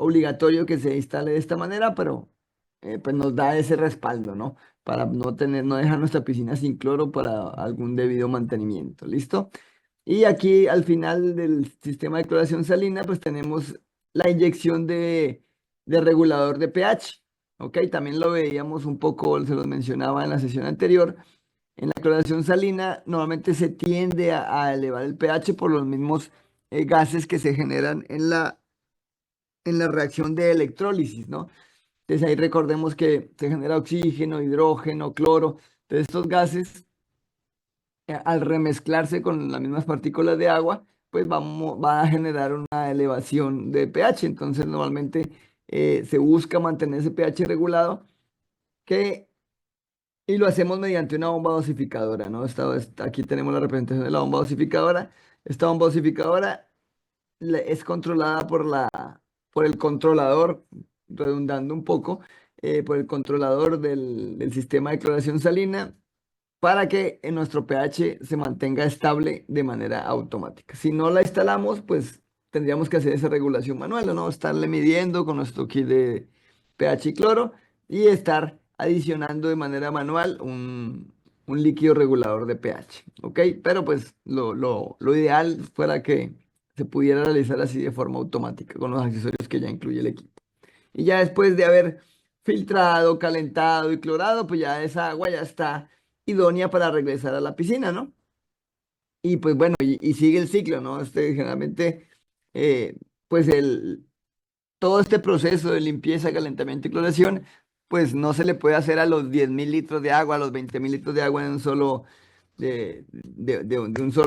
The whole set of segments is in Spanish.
obligatorio que se instale de esta manera, pero pues nos da ese respaldo, ¿no? Para no dejar nuestra piscina sin cloro para algún debido mantenimiento. ¿Listo? Y aquí al final del sistema de cloración salina, pues tenemos la inyección de regulador de pH. ¿Ok? También lo veíamos un poco, se los mencionaba en la sesión anterior. En la cloración salina normalmente se tiende a elevar el pH por los mismos gases que se generan en la reacción de electrólisis, ¿no? Entonces ahí recordemos que se genera oxígeno, hidrógeno, cloro. Entonces estos gases, al remezclarse con las mismas partículas de agua, pues va a generar una elevación de pH. Entonces normalmente se busca mantener ese pH regulado que, y lo hacemos mediante una bomba dosificadora, ¿no? Aquí tenemos la representación de la bomba dosificadora. Esta bomba dosificadora es controlada por el controlador, redundando un poco, por el controlador del sistema de cloración salina para que en nuestro pH se mantenga estable de manera automática. Si no la instalamos, pues tendríamos que hacer esa regulación manual, ¿no? Estarle midiendo con nuestro kit de pH y cloro y estar adicionando de manera manual un líquido regulador de pH, ¿ok? Pero pues lo ideal fuera que se pudiera realizar así de forma automática con los accesorios que ya incluye el equipo. Y ya después de haber filtrado, calentado y clorado, pues ya esa agua ya está idónea para regresar a la piscina, ¿no? Y pues bueno, y sigue el ciclo, ¿no? Generalmente, eh, pues todo este proceso de limpieza, calentamiento y cloración, pues no se le puede hacer a los 10.000 litros de agua, a los 20.000 litros de agua de un solo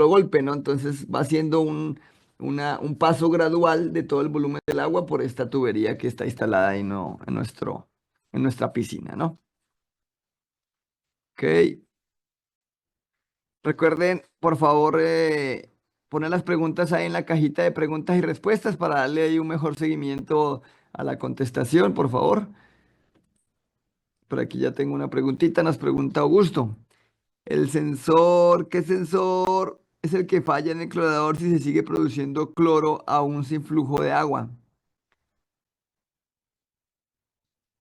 golpe, ¿no? Entonces va siendo un paso gradual de todo el volumen del agua por esta tubería que está instalada ahí, ¿no? En nuestra piscina, ¿no? Ok. Recuerden, por favor, poner las preguntas ahí en la cajita de preguntas y respuestas para darle ahí un mejor seguimiento a la contestación, por favor. Por aquí ya tengo una preguntita, nos pregunta Augusto. ¿Qué sensor es el que falla en el clorador si se sigue produciendo cloro aún sin flujo de agua?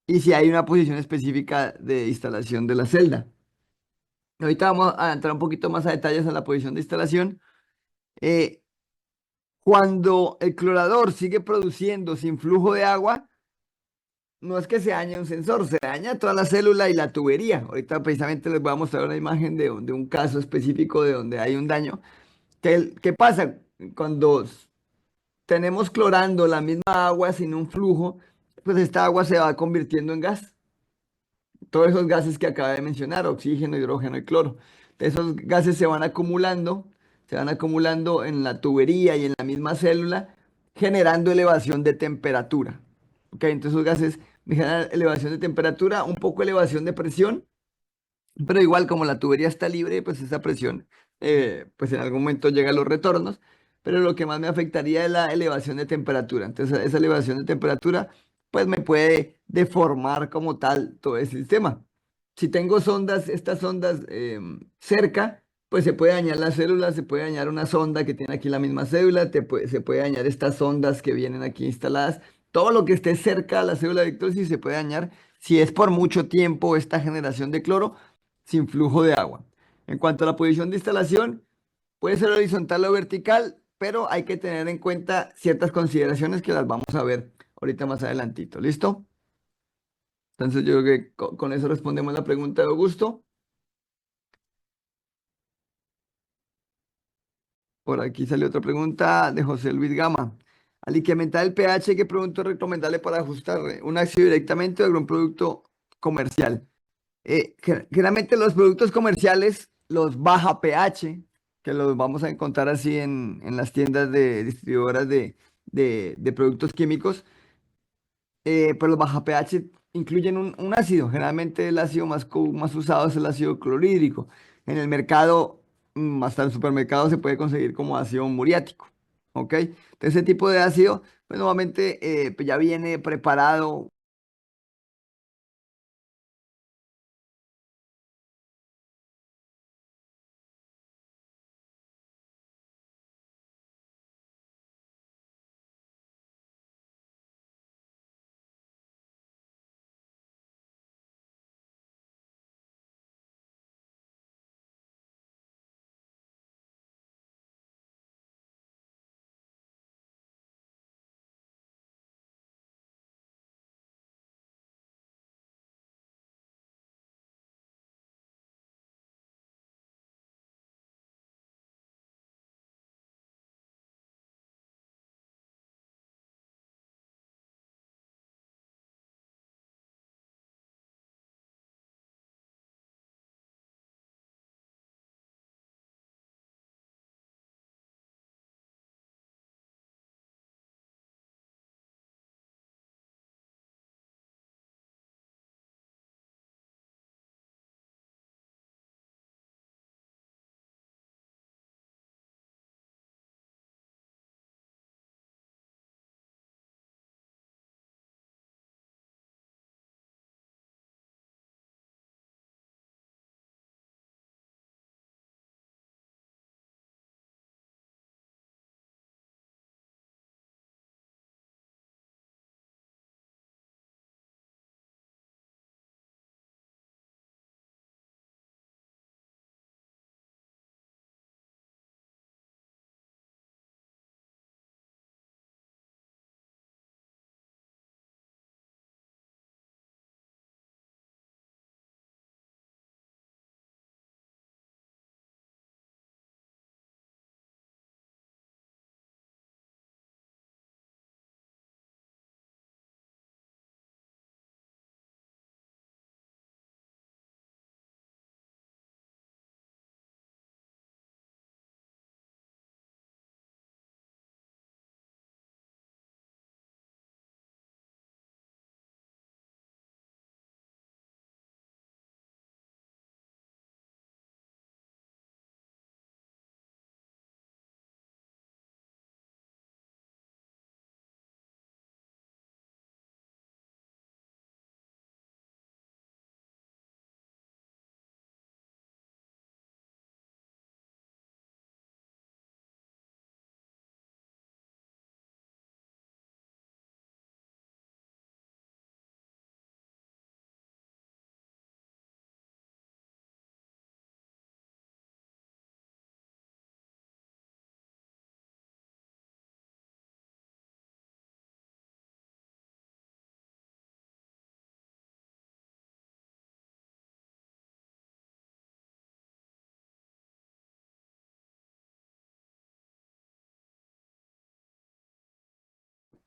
Y si hay una posición específica de instalación de la celda. Ahorita vamos a entrar un poquito más a detalles a la posición de instalación. Eh, Cuando el clorador sigue produciendo sin flujo de agua, no es que se dañe un sensor, se daña toda la célula y la tubería. Ahorita precisamente les voy a mostrar una imagen de un caso específico de donde hay un daño. ¿Qué pasa? Cuando tenemos clorando la misma agua sin un flujo, pues esta agua se va convirtiendo en gas. Todos esos gases que acabé de mencionar, oxígeno, hidrógeno y cloro. Esos gases se van acumulando en la tubería y en la misma célula, generando elevación de temperatura. ¿Ok? Entonces esos gases generan elevación de temperatura, un poco elevación de presión, pero igual como la tubería está libre, pues esa presión, pues en algún momento llega a los retornos, pero lo que más me afectaría es la elevación de temperatura. Entonces esa elevación de temperatura, pues me puede deformar como tal todo el sistema. Si tengo estas sondas cerca, pues se puede dañar la célula, se puede dañar una sonda que tiene aquí la misma célula, se puede dañar estas sondas que vienen aquí instaladas. Todo lo que esté cerca a la célula de electrosis se puede dañar si es por mucho tiempo esta generación de cloro sin flujo de agua. En cuanto a la posición de instalación, puede ser horizontal o vertical, pero hay que tener en cuenta ciertas consideraciones que las vamos a ver ahorita más adelantito. ¿Listo? Entonces yo creo que con eso respondemos la pregunta de Augusto. Por aquí salió otra pregunta de José Luis Gama. Al incrementar el pH, ¿qué producto es recomendable para ajustar? ¿Un ácido directamente o algún producto comercial? Generalmente los productos comerciales, los baja pH, que los vamos a encontrar así en las tiendas de distribuidoras de productos químicos, pues los baja pH incluyen un ácido. Generalmente el ácido más usado es el ácido clorhídrico. En el mercado, hasta en el supermercado se puede conseguir como ácido muriático. ¿Ok? Entonces, ese tipo de ácido, pues normalmente pues ya viene preparado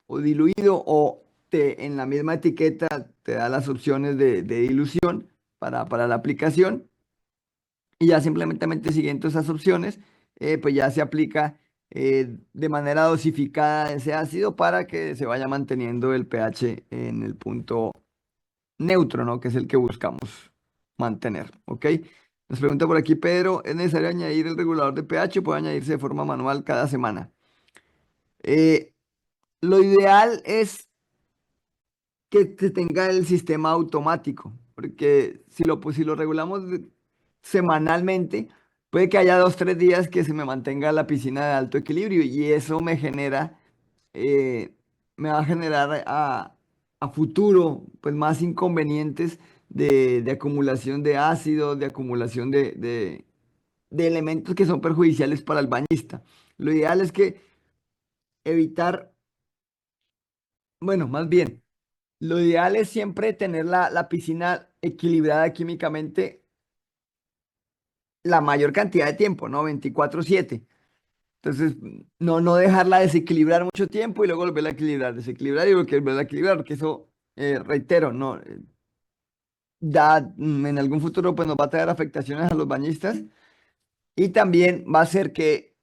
o diluido, o en la misma etiqueta te da las opciones de dilución para la aplicación. Y ya simplemente siguiendo esas opciones, pues ya se aplica de manera dosificada ese ácido para que se vaya manteniendo el pH en el punto neutro, ¿no? Que es el que buscamos mantener, ¿ok? Nos pregunta por aquí Pedro, ¿es necesario añadir el regulador de pH o puede añadirse de forma manual cada semana? Eh, lo ideal es que se tenga el sistema automático, porque si lo regulamos semanalmente, puede que haya 2, 3 días que se me mantenga la piscina de alto equilibrio y eso eh, me va a generar a futuro pues más inconvenientes de acumulación de ácido, de acumulación de elementos que son perjudiciales para el bañista. Lo ideal es que evitar, bueno, más bien. Lo ideal es siempre tener la piscina equilibrada químicamente la mayor cantidad de tiempo, ¿no? 24/7. Entonces, no dejarla desequilibrar mucho tiempo y luego volverla a equilibrar, desequilibrar y volverla a equilibrar, porque eso, reitero, ¿no? En algún futuro pues nos va a traer afectaciones a los bañistas y también va a hacer que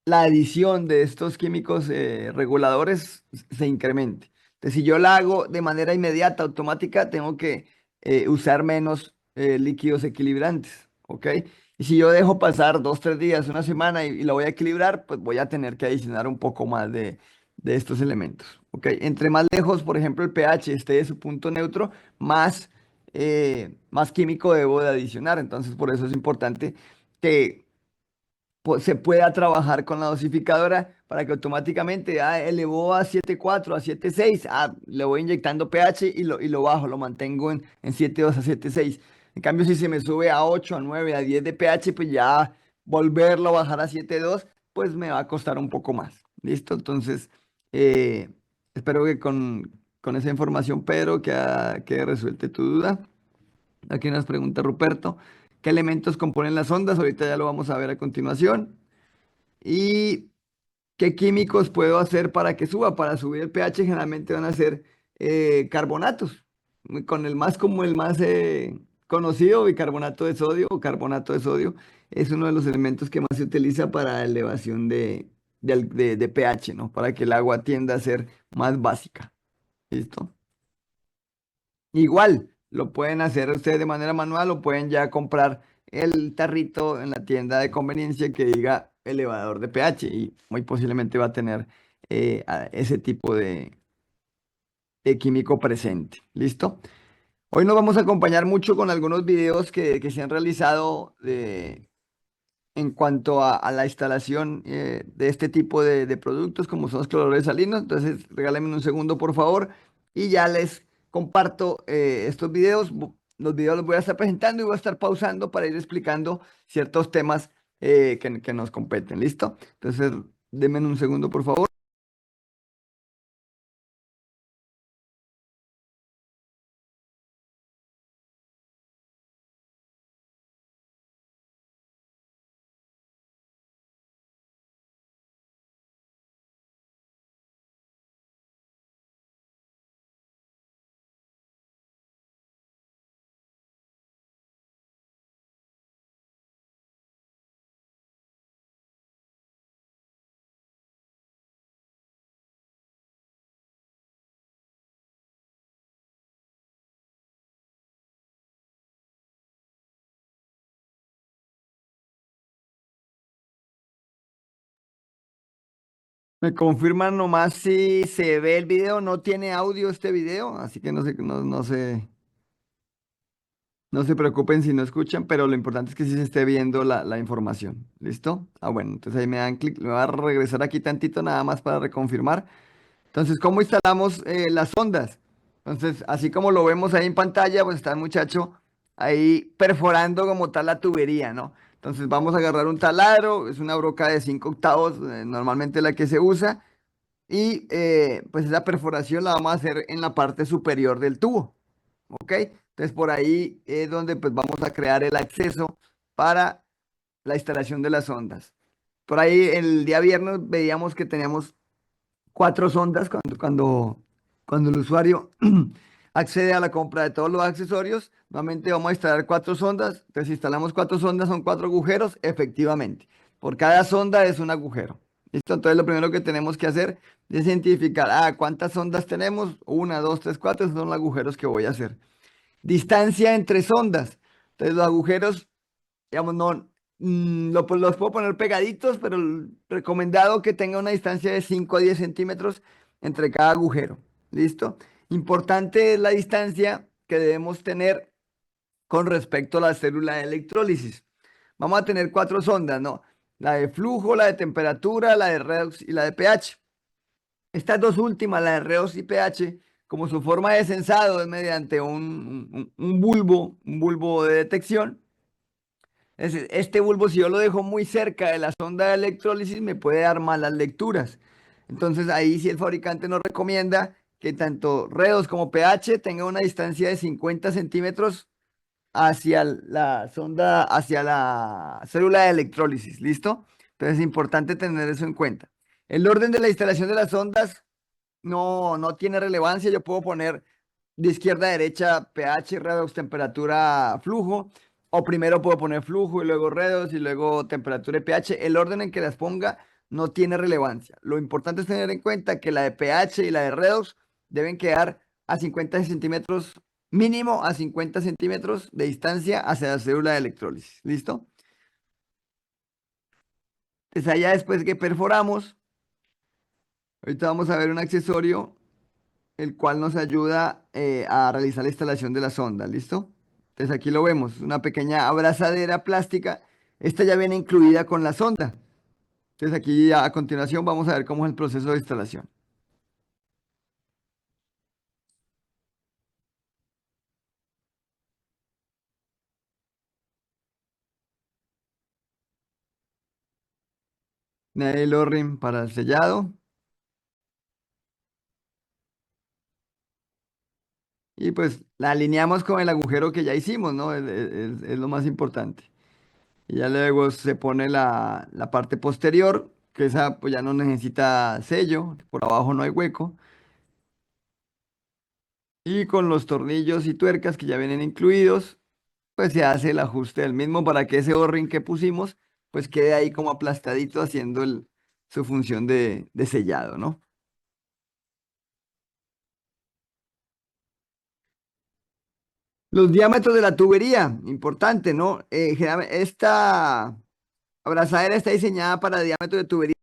la adición de estos químicos reguladores se incremente. Entonces, si yo la hago de manera inmediata, automática, tengo que usar menos líquidos equilibrantes, ¿ok? Y si yo dejo pasar 2, 3 días, una semana y lo voy a equilibrar, pues voy a tener que adicionar un poco más de estos elementos, ¿ok? Entre más lejos, por ejemplo, el pH esté de su punto neutro, más químico debo de adicionar. Entonces, por eso es importante que se pueda trabajar con la dosificadora para que automáticamente elevó a 7,4, a 7,6, le voy inyectando pH y lo bajo, lo mantengo en 7,2 a 7,6. En cambio, si se me sube a 8, a 9, a 10 de pH, pues ya volverlo a bajar a 7,2, pues me va a costar un poco más. ¿Listo? Entonces, eh, espero que con esa información, Pedro, que resuelte tu duda. Aquí nos pregunta Ruperto, ¿qué elementos componen las ondas? Ahorita ya lo vamos a ver a continuación. ¿Y qué químicos puedo hacer para que suba? Para subir el pH generalmente van a ser carbonatos. Con el más como el más conocido, bicarbonato de sodio o carbonato de sodio, es uno de los elementos que más se utiliza para elevación de pH, ¿no? Para que el agua tienda a ser más básica. ¿Listo? Igual, lo pueden hacer ustedes de manera manual o pueden ya comprar el tarrito en la tienda de conveniencia que diga elevador de pH y muy posiblemente va a tener ese tipo de químico presente. ¿Listo? Hoy nos vamos a acompañar mucho con algunos videos que se han realizado en cuanto a la instalación de este tipo de productos como son los cloradores salinos. Entonces, regálenme un segundo, por favor, y ya les comparto estos videos. Los videos los voy a estar presentando y voy a estar pausando para ir explicando ciertos temas que nos competen. ¿Listo? Entonces, denme un segundo, por favor. Me confirman nomás si se ve el video. No tiene audio este video, así que no se preocupen si no escuchan, pero lo importante es que sí se esté viendo la información. ¿Listo? Bueno, entonces ahí me dan clic. Me va a regresar aquí tantito nada más para reconfirmar. Entonces, ¿cómo instalamos las ondas? Entonces, así como lo vemos ahí en pantalla, pues está el muchacho ahí perforando como tal la tubería, ¿no? Entonces, vamos a agarrar un taladro, es una broca de 5 octavos, normalmente la que se usa, y pues esa perforación la vamos a hacer en la parte superior del tubo. ¿Ok? Entonces por ahí es donde pues vamos a crear el acceso para la instalación de las ondas. Por ahí el día viernes veíamos que teníamos cuatro sondas cuando el usuario accede a la compra de todos los accesorios. Nuevamente vamos a instalar cuatro sondas. Entonces, si instalamos cuatro sondas, son cuatro agujeros, efectivamente. Por cada sonda es un agujero. ¿Listo? Entonces, lo primero que tenemos que hacer es identificar, ¿cuántas sondas tenemos? Una, dos, tres, cuatro, esos son los agujeros que voy a hacer. Distancia entre sondas. Entonces, los agujeros, digamos, no, los puedo poner pegaditos, pero recomendado que tenga una distancia de 5 a 10 centímetros entre cada agujero. ¿Listo? Importante es la distancia que debemos tener con respecto a la célula de electrólisis. Vamos a tener cuatro sondas, ¿no? La de flujo, la de temperatura, la de redox y la de pH. Estas dos últimas, la de redox y pH, como su forma de sensado es mediante un bulbo de detección. Es decir, este bulbo, si yo lo dejo muy cerca de la sonda de electrólisis, me puede dar malas lecturas. Entonces, ahí sí el fabricante nos recomienda que tanto redos como pH tengan una distancia de 50 centímetros hacia la sonda, hacia la célula de electrólisis. ¿Listo? Entonces, es importante tener eso en cuenta. El orden de la instalación de las sondas no tiene relevancia. Yo puedo poner de izquierda a derecha pH, redox, temperatura, flujo. O primero puedo poner flujo y luego redox y luego temperatura y pH. El orden en que las ponga no tiene relevancia. Lo importante es tener en cuenta que la de pH y la de redox deben quedar a 50 centímetros, mínimo a 50 centímetros de distancia hacia la célula de electrólisis. ¿Listo? Pues allá después que perforamos, ahorita vamos a ver un accesorio el cual nos ayuda a realizar la instalación de la sonda, ¿listo? Entonces aquí lo vemos, una pequeña abrazadera plástica. Esta ya viene incluida con la sonda. Entonces aquí a continuación vamos a ver cómo es el proceso de instalación. Nail O-ring para el sellado y pues la alineamos con el agujero que ya hicimos, ¿no? Es lo más importante. Y ya luego se pone la parte posterior, que esa pues ya no necesita sello, por abajo no hay hueco. Y con los tornillos y tuercas que ya vienen incluidos, pues se hace el ajuste del mismo para que ese O-ring que pusimos, pues quede ahí como aplastadito haciendo su función de sellado, ¿no? Los diámetros de la tubería, importante, ¿no? Generalmente esta abrazadera está diseñada para diámetro de tubería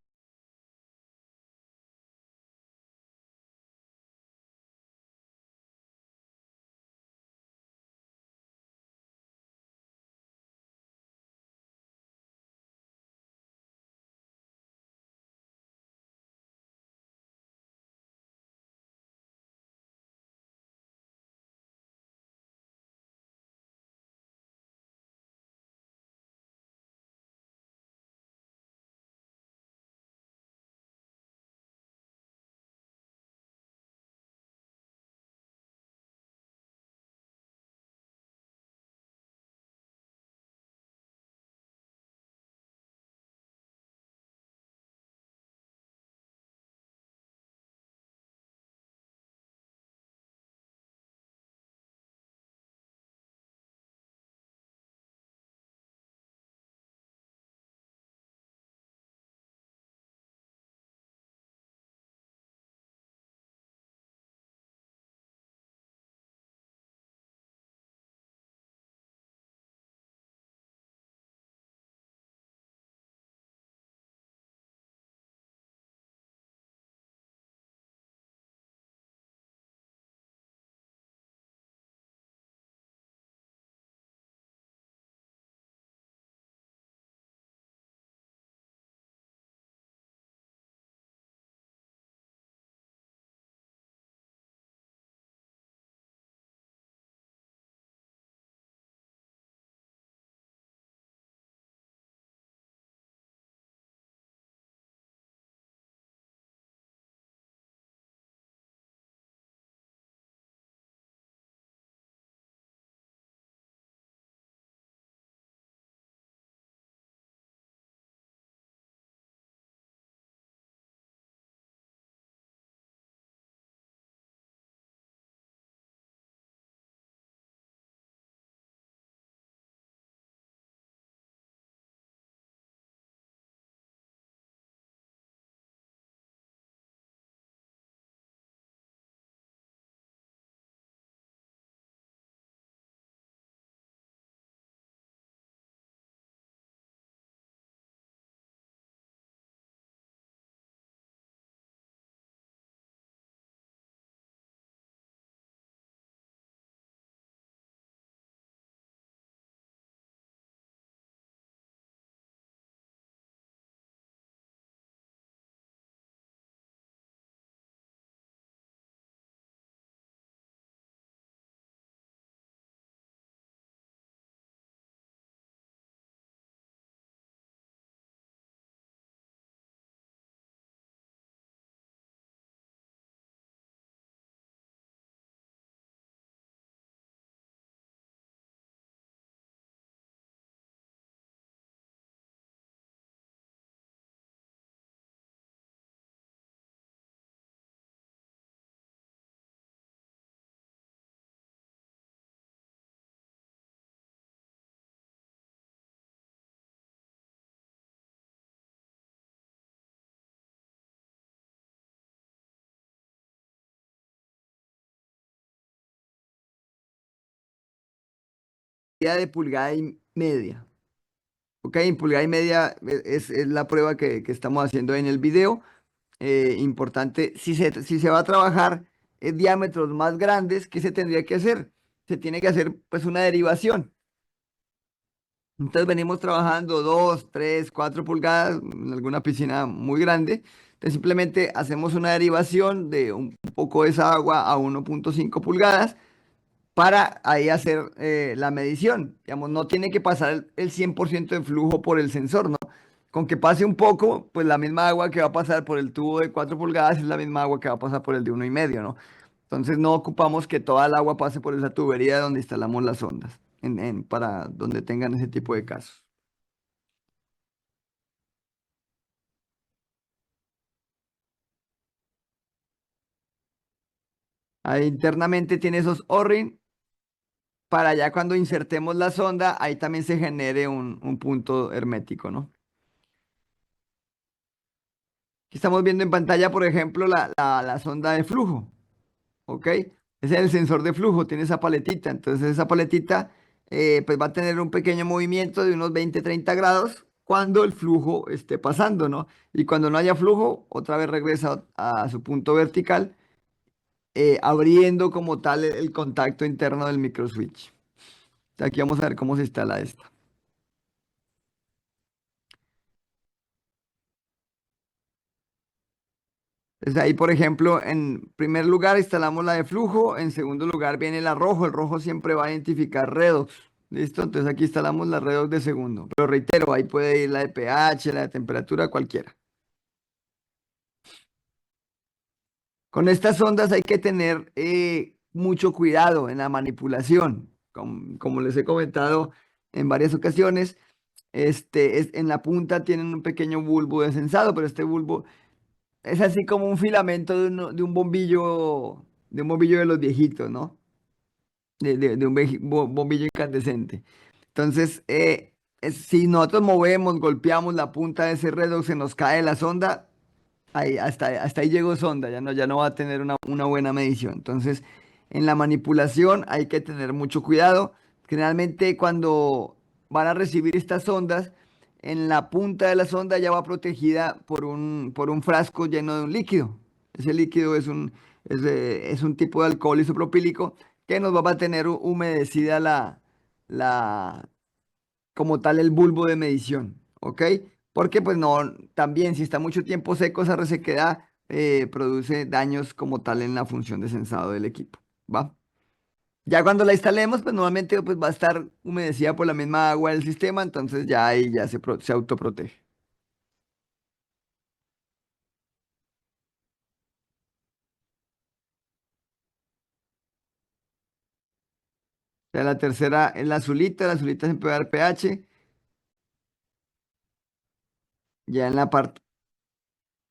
de pulgada y media. Ok, en pulgada y media es la prueba que estamos haciendo en el video. Importante, si se va a trabajar diámetros más grandes, ¿qué se tendría que hacer? Se tiene que hacer pues una derivación. Entonces venimos trabajando 2, 3, 4 pulgadas en alguna piscina muy grande. Entonces simplemente hacemos una derivación de un poco de esa agua a 1,5 pulgadas para ahí hacer la medición. Digamos, no tiene que pasar el 100% de flujo por el sensor, ¿no? Con que pase un poco, pues la misma agua que va a pasar por el tubo de 4 pulgadas es la misma agua que va a pasar por el de 1,5, ¿no? Entonces no ocupamos que toda el agua pase por esa tubería donde instalamos las ondas, para donde tengan ese tipo de casos. Ahí internamente tiene esos O-ring para ya cuando insertemos la sonda, ahí también se genere un punto hermético, ¿no? Aquí estamos viendo en pantalla, por ejemplo, la sonda de flujo, ¿ok? Ese es el sensor de flujo, tiene esa paletita. Entonces esa paletita pues va a tener un pequeño movimiento de unos 20-30 grados cuando el flujo esté pasando, ¿no? Y cuando no haya flujo, otra vez regresa a su punto vertical, abriendo como tal el contacto interno del microswitch. Aquí vamos a ver cómo se instala esto. Entonces ahí, por ejemplo, en primer lugar instalamos la de flujo, en segundo lugar viene la rojo, el rojo siempre va a identificar redox, ¿listo? Entonces aquí instalamos la redox de segundo, pero reitero, ahí puede ir la de pH, la de temperatura, cualquiera. Con estas ondas hay que tener mucho cuidado en la manipulación, como les he comentado en varias ocasiones, en la punta tienen un pequeño bulbo de sensado, pero este bulbo es así como un filamento de un bombillo de los viejitos, ¿no? De un bombillo incandescente. Entonces, si nosotros movemos, golpeamos la punta de ese redox, se nos cae la sonda, ahí, hasta ahí llegó sonda, ya no va a tener una buena medición. Entonces, en la manipulación hay que tener mucho cuidado. Generalmente cuando van a recibir estas sondas, en la punta de la sonda ya va protegida por un frasco lleno de un líquido. Ese líquido es un tipo de alcohol isopropílico que nos va a mantener humedecida como tal el bulbo de medición, ¿ok? Porque pues no, también si está mucho tiempo seco, esa resequedad produce daños como tal en la función de sensado del equipo, ¿va? Ya cuando la instalemos, pues normalmente pues va a estar humedecida por la misma agua del sistema, entonces ya ahí ya se autoprotege. O sea, la tercera es la azulita siempre va a dar pH, ya en la parte,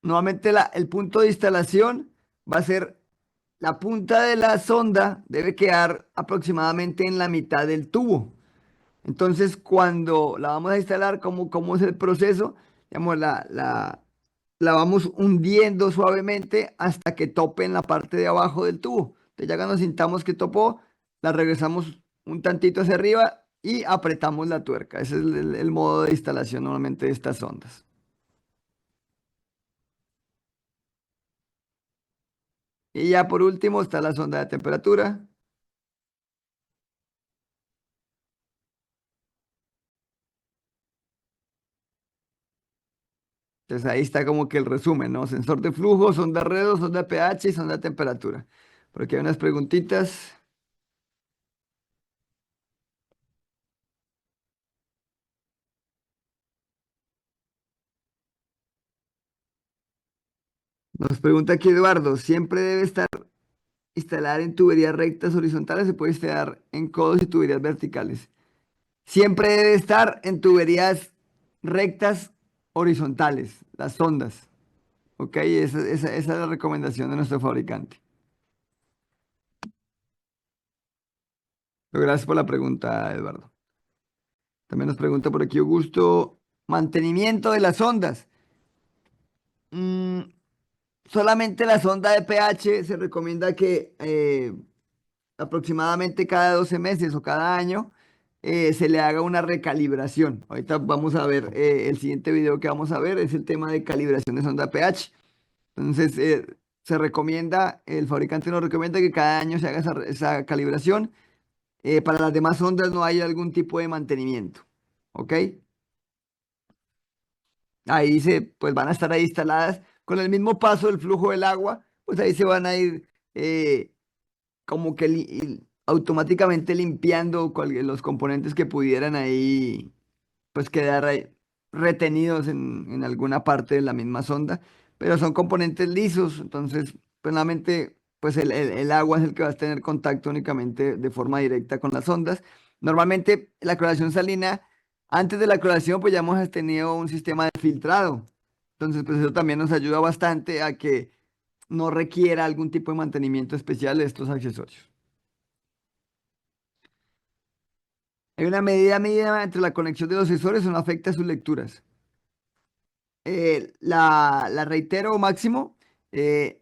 nuevamente el punto de instalación va a ser la punta de la sonda debe quedar aproximadamente en la mitad del tubo. Entonces, cuando la vamos a instalar, ¿cómo es el proceso? Digamos, la vamos hundiendo suavemente hasta que tope en la parte de abajo del tubo. Entonces, ya cuando sintamos que topó, la regresamos un tantito hacia arriba y apretamos la tuerca. Ese es el modo de instalación normalmente de estas sondas. Y ya por último está la sonda de temperatura. Entonces ahí está como que el resumen, ¿no? Sensor de flujo, sonda redo, sonda pH y sonda temperatura. Por aquí hay unas preguntitas. Nos pregunta aquí Eduardo, ¿siempre debe estar instalar en tuberías rectas horizontales? ¿Se puede instalar en codos y tuberías verticales? Siempre debe estar en tuberías rectas horizontales, las sondas. ¿Ok? Esa es la recomendación de nuestro fabricante. Pero gracias por la pregunta, Eduardo. También nos pregunta por aquí Augusto, mantenimiento de las ondas. Mm, solamente la sonda de pH se recomienda que aproximadamente cada 12 meses o cada año se le haga una recalibración. Ahorita vamos a ver, el siguiente video que vamos a ver es el tema de calibración de sonda pH. Entonces, se recomienda, el fabricante nos recomienda que cada año se haga esa calibración. Para las demás sondas no hay algún tipo de mantenimiento. ¿Ok? Ahí pues van a estar ahí instaladas con el mismo paso del flujo del agua, pues ahí se van a ir como que automáticamente limpiando los componentes que pudieran ahí pues quedar ahí retenidos en alguna parte de la misma sonda, pero son componentes lisos, entonces pues nuevamente pues el agua es el que va a tener contacto únicamente de forma directa con las ondas. Normalmente la cloración salina, antes de la cloración pues ya hemos tenido un sistema de filtrado, entonces pues eso también nos ayuda bastante a que no requiera algún tipo de mantenimiento especial de estos accesorios. Hay una medida mínima entre la conexión de los sensores, o no afecta sus lecturas. La reitero máximo. eh,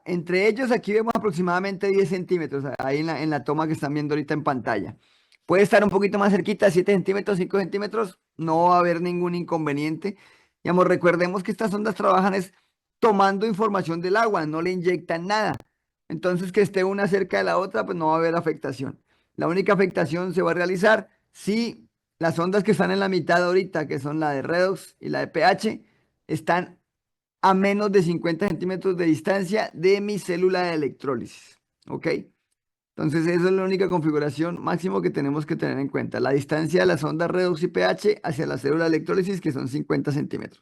entre ellos aquí vemos aproximadamente 10 centímetros, ahí en la toma que están viendo ahorita en pantalla. Puede estar un poquito más cerquita, 7 centímetros, 5 centímetros, no va a haber ningún inconveniente. Digamos, recordemos que estas ondas trabajan es tomando información del agua, no le inyectan nada. Entonces, que esté una cerca de la otra, pues no va a haber afectación. La única afectación se va a realizar si las ondas que están en la mitad ahorita, que son la de redox y la de pH, están a menos de 50 centímetros de distancia de mi célula de electrólisis. ¿Ok? Entonces, esa es la única configuración máximo que tenemos que tener en cuenta. La distancia de las ondas redox y pH hacia la célula de electrólisis, que son 50 centímetros.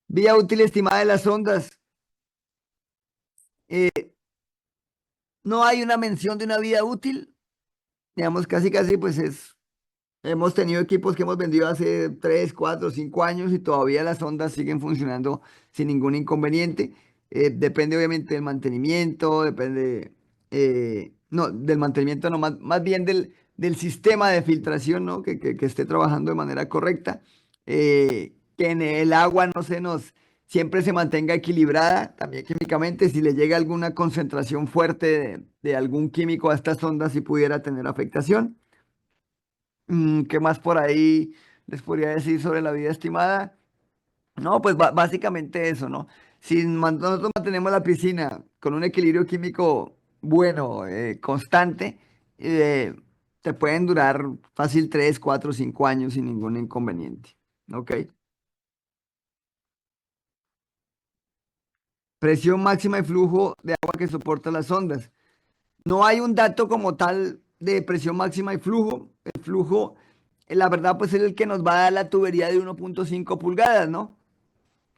Vía útil estimada de las ondas. Eh, no hay una mención de una vida útil. Digamos, casi, casi, pues hemos tenido equipos que hemos vendido hace 3, 4, 5 años y todavía las ondas siguen funcionando sin ningún inconveniente. Depende obviamente del mantenimiento, depende, no, del mantenimiento, no, más bien del sistema de filtración, ¿no? Que esté trabajando de manera correcta. Que en el agua no se nos, siempre se mantenga equilibrada, también químicamente. Si le llega alguna concentración fuerte de algún químico a estas ondas, si pudiera tener afectación. ¿Qué más por ahí les podría decir sobre la vida estimada? No, pues básicamente eso, ¿no? Si nosotros mantenemos la piscina con un equilibrio químico bueno, constante, eh, te pueden durar fácil 3, 4, 5 años sin ningún inconveniente. ¿Ok? Presión máxima y flujo de agua que soporta las ondas. No hay un dato como tal de presión máxima y flujo. El flujo, la verdad, pues es el que nos va a dar la tubería de 1.5 pulgadas, ¿no?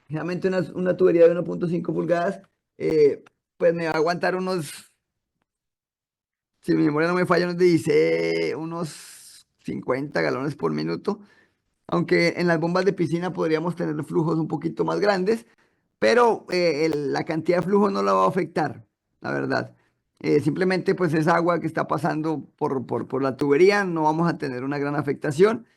Generalmente una tubería de 1.5 pulgadas, pues me va a aguantar si mi memoria no me falla, unos 50 galones por minuto. Aunque en las bombas de piscina podríamos tener flujos un poquito más grandes, pero la cantidad de flujo no la va a afectar, la verdad. Simplemente pues es agua que está pasando por la tubería, no vamos a tener una gran afectación.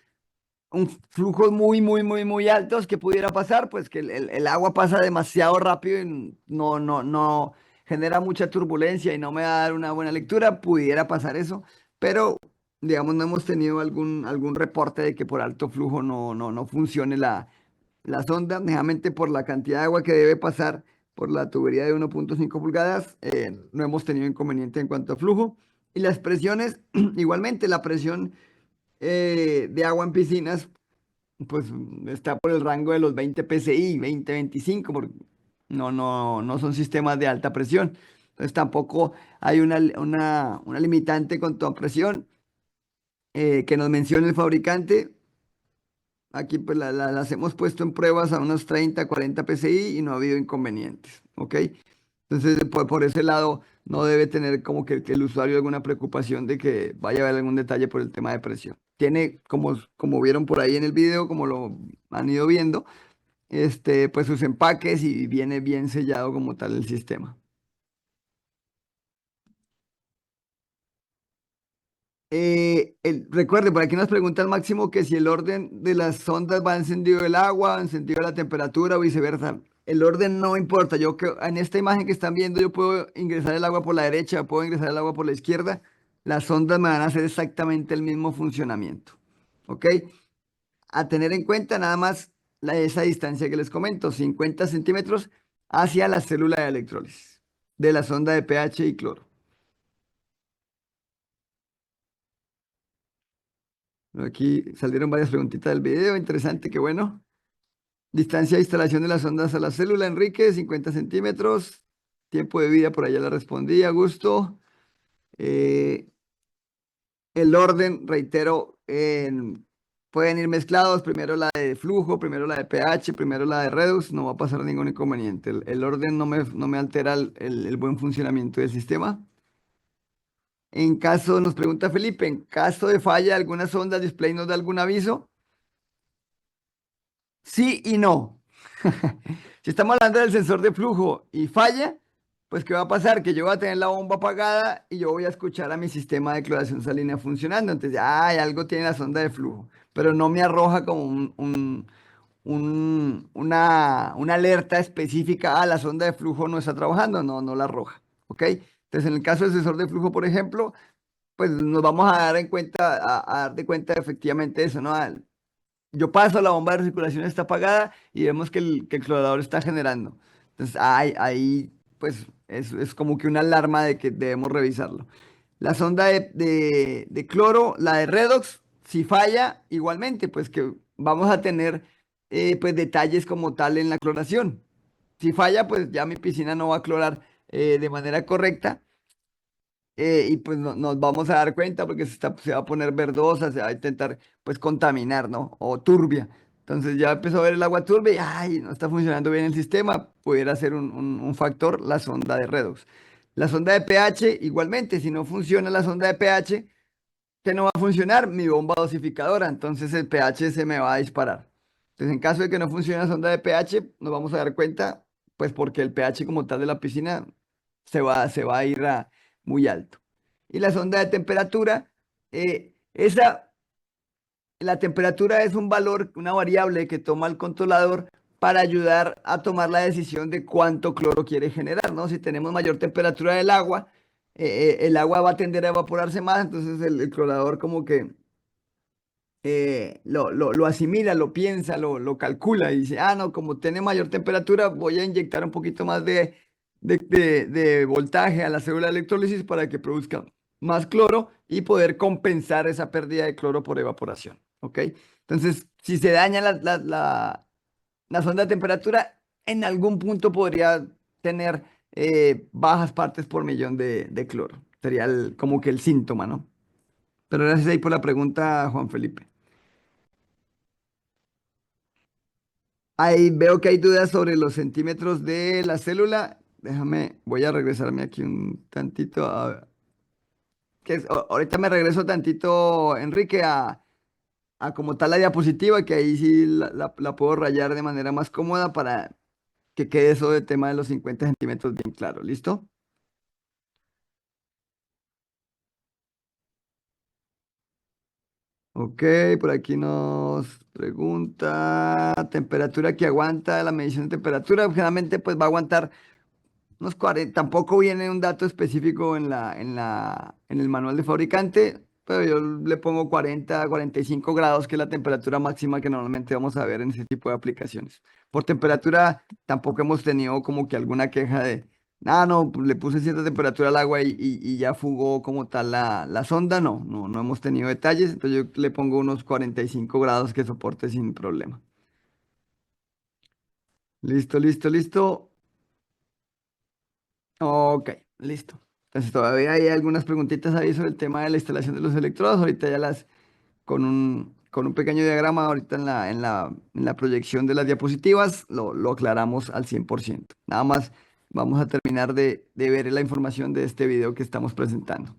Un flujo muy, muy, muy, muy altos que pudiera pasar, pues que el agua pasa demasiado rápido y no genera mucha turbulencia y no me va a dar una buena lectura, pudiera pasar eso, pero digamos no hemos tenido algún reporte de que por alto flujo no funcione la sonda, generalmente por la cantidad de agua que debe pasar por la tubería de 1.5 pulgadas, no hemos tenido inconveniente en cuanto a flujo. Y las presiones, igualmente la presión de agua en piscinas, pues está por el rango de los 20 PSI, 20, 25, porque no son sistemas de alta presión. Entonces tampoco hay una limitante con tu presión que nos menciona el fabricante. Aquí pues las hemos puesto en pruebas a unos 30, 40 PSI y no ha habido inconvenientes. ¿Ok? Entonces, por ese lado, no debe tener como que el usuario alguna preocupación de que vaya a haber algún detalle por el tema de presión. Tiene, como vieron por ahí en el video, como lo han ido viendo, pues sus empaques y viene bien sellado como tal el sistema. Recuerde, por aquí nos pregunta al máximo que si el orden de las sondas va encendido el agua, encendido la temperatura o viceversa. El orden no importa. En esta imagen que están viendo, yo puedo ingresar el agua por la derecha, puedo ingresar el agua por la izquierda. las ondas me van a hacer exactamente el mismo funcionamiento. ¿Ok? A tener en cuenta nada más esa distancia que les comento, 50 centímetros hacia la célula de electrólisis de la sonda de pH y cloro. Aquí salieron varias preguntitas del video, interesante, qué bueno. Distancia de instalación de las ondas a la célula, Enrique, 50 centímetros. Tiempo de vida, por allá la respondí, a gusto. Eh, el orden, reitero, pueden ir mezclados, primero la de flujo, primero la de pH, primero la de redox, no va a pasar ningún inconveniente. El orden no me altera el buen funcionamiento del sistema. En caso, nos pregunta Felipe, en caso de falla, ¿alguna sonda display nos da algún aviso? Sí y no. Si estamos hablando del sensor de flujo y falla, pues ¿qué va a pasar? Que yo voy a tener la bomba apagada y yo voy a escuchar a mi sistema de cloración salina funcionando. Entonces, ay, algo tiene la sonda de flujo, pero no me arroja como una alerta específica. Ah, la sonda de flujo no está trabajando. No, no la arroja. ¿Ok? Entonces, en el caso del sensor de flujo, por ejemplo, pues nos vamos a dar en cuenta, a dar de cuenta efectivamente eso, ¿no? Yo paso, la bomba de recirculación está apagada y vemos que el clorador está generando. Entonces, ahí pues, es como que una alarma de que debemos revisarlo. La sonda de cloro, la de redox, si falla, igualmente, pues que vamos a tener pues detalles como tal en la cloración. Si falla, pues ya mi piscina no va a clorar de manera correcta y pues nos vamos a dar cuenta porque se va a poner verdosa, se va a intentar pues contaminar, ¿no? O turbia. Entonces ya empezó a ver el agua turbia y ay, no está funcionando bien el sistema. Pudiera ser un factor la sonda de redox. La sonda de pH, igualmente, si no funciona la sonda de pH, ¿qué no va a funcionar? Mi bomba dosificadora. Entonces el pH se me va a disparar. Entonces en caso de que no funcione la sonda de pH, nos vamos a dar cuenta, pues porque el pH como tal de la piscina se va a ir muy alto. Y la sonda de temperatura, la temperatura es un valor, una variable que toma el controlador para ayudar a tomar la decisión de cuánto cloro quiere generar, ¿no? Si tenemos mayor temperatura del agua, el agua va a tender a evaporarse más, entonces el clorador como que lo asimila, lo piensa, lo calcula y dice, ah, no, como tiene mayor temperatura, voy a inyectar un poquito más de voltaje a la célula de electrólisis para que produzca más cloro y poder compensar esa pérdida de cloro por evaporación. ¿Ok? Entonces, si se daña la sonda de temperatura, en algún punto podría tener bajas partes por millón de cloro. Sería como que el síntoma, ¿no? Pero gracias ahí por la pregunta, Juan Felipe. Ahí veo que hay dudas sobre los centímetros de la célula. Voy a regresarme aquí un tantito. Ahorita me regreso tantito, Enrique, a como tal la diapositiva, que ahí sí la puedo rayar de manera más cómoda para que quede eso de tema de los 50 centímetros bien claro. ¿Listo? Ok, por aquí nos pregunta temperatura que aguanta la medición de temperatura. Generalmente pues va a aguantar unos 40, tampoco viene un dato específico en el manual de fabricante, pero yo le pongo 40, 45 grados, que es la temperatura máxima que normalmente vamos a ver en ese tipo de aplicaciones. Por temperatura, tampoco hemos tenido como que alguna queja de, ah, no, pues le puse cierta temperatura al agua y ya fugó como tal la sonda. No, no, no hemos tenido detalles, entonces yo le pongo unos 45 grados que soporte sin problema. Listo, listo, listo. Ok, listo. Entonces todavía hay algunas preguntitas ahí sobre el tema de la instalación de los electrodos. Ahorita ya con un pequeño diagrama, ahorita en la proyección de las diapositivas, lo aclaramos al 100%. Nada más vamos a terminar de ver la información de este video que estamos presentando.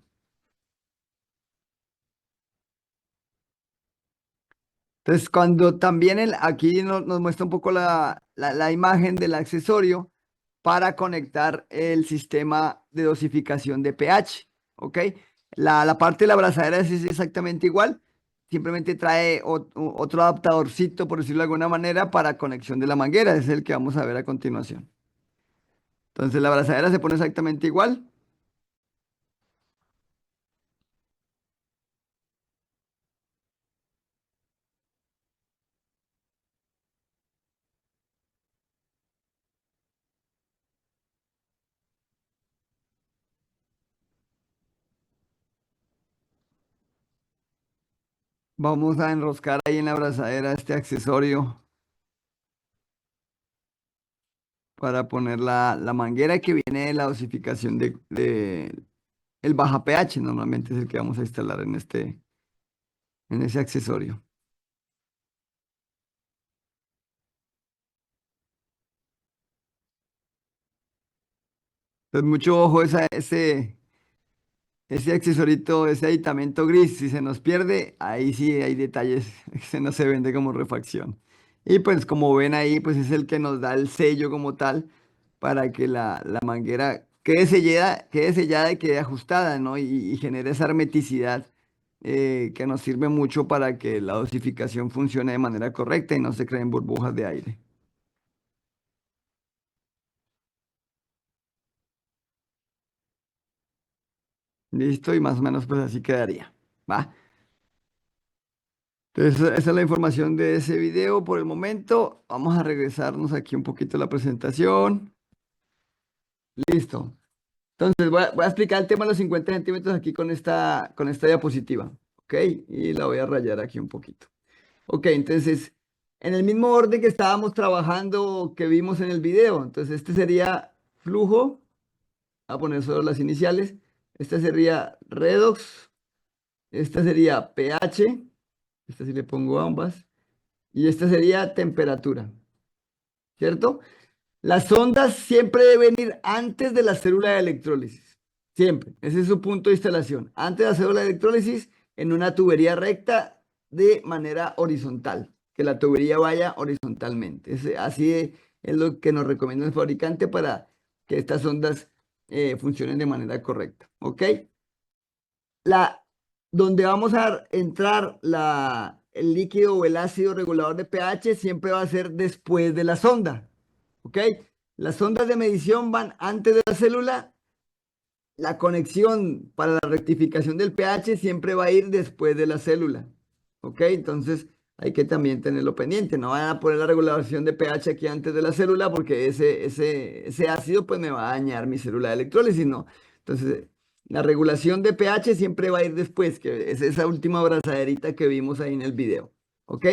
Entonces, cuando también aquí nos muestra un poco la imagen del accesorio para conectar el sistema de dosificación de pH, ¿ok? La parte de la abrazadera es exactamente igual, simplemente trae otro adaptadorcito, por decirlo de alguna manera, para conexión de la manguera, ese es el que vamos a ver a continuación. Entonces, la abrazadera se pone exactamente igual. Vamos a enroscar ahí en la abrazadera este accesorio para poner la manguera que viene de la dosificación de el baja pH. Normalmente es el que vamos a instalar en ese accesorio. Entonces, mucho ojo ese accesorito, ese aditamento gris. Si se nos pierde, ahí sí hay detalles que se no se vende como refacción. Y pues como ven ahí, pues es el que nos da el sello como tal para que la manguera quede sellada y quede ajustada, ¿no? Y genere esa hermeticidad que nos sirve mucho para que la dosificación funcione de manera correcta y no se creen burbujas de aire. Listo, y más o menos pues así quedaría. ¿Va? Entonces, esa es la información de ese video por el momento. Vamos a regresarnos aquí un poquito a la presentación. Listo. Entonces, voy a explicar el tema de los 50 centímetros aquí con esta diapositiva. ¿Ok? Y la voy a rayar aquí un poquito. Ok, entonces, en el mismo orden que estábamos trabajando, que vimos en el video. Entonces, este sería flujo. Voy a poner solo las iniciales. Este sería redox. Esta sería pH. Esta sí le pongo ambas. Y esta sería temperatura, ¿cierto? Las ondas siempre deben ir antes de la célula de electrólisis. Siempre. Ese es su punto de instalación. Antes de la célula de electrólisis, en una tubería recta de manera horizontal. Que la tubería vaya horizontalmente. Es lo que nos recomienda el fabricante para que estas ondas funcionen de manera correcta. ¿Ok? la, Donde vamos a entrar el líquido o el ácido regulador de pH siempre va a ser después de la sonda. ¿Ok? Las sondas de medición van antes de la célula. La conexión para la rectificación del pH siempre va a ir después de la célula. ¿Ok? Entonces hay que también tenerlo pendiente. No van a poner la regulación de pH aquí antes de la célula porque ese ácido pues me va a dañar mi célula de electrólisis, ¿no? Entonces la regulación de pH siempre va a ir después, que es esa última abrazaderita que vimos ahí en el video. ¿Ok?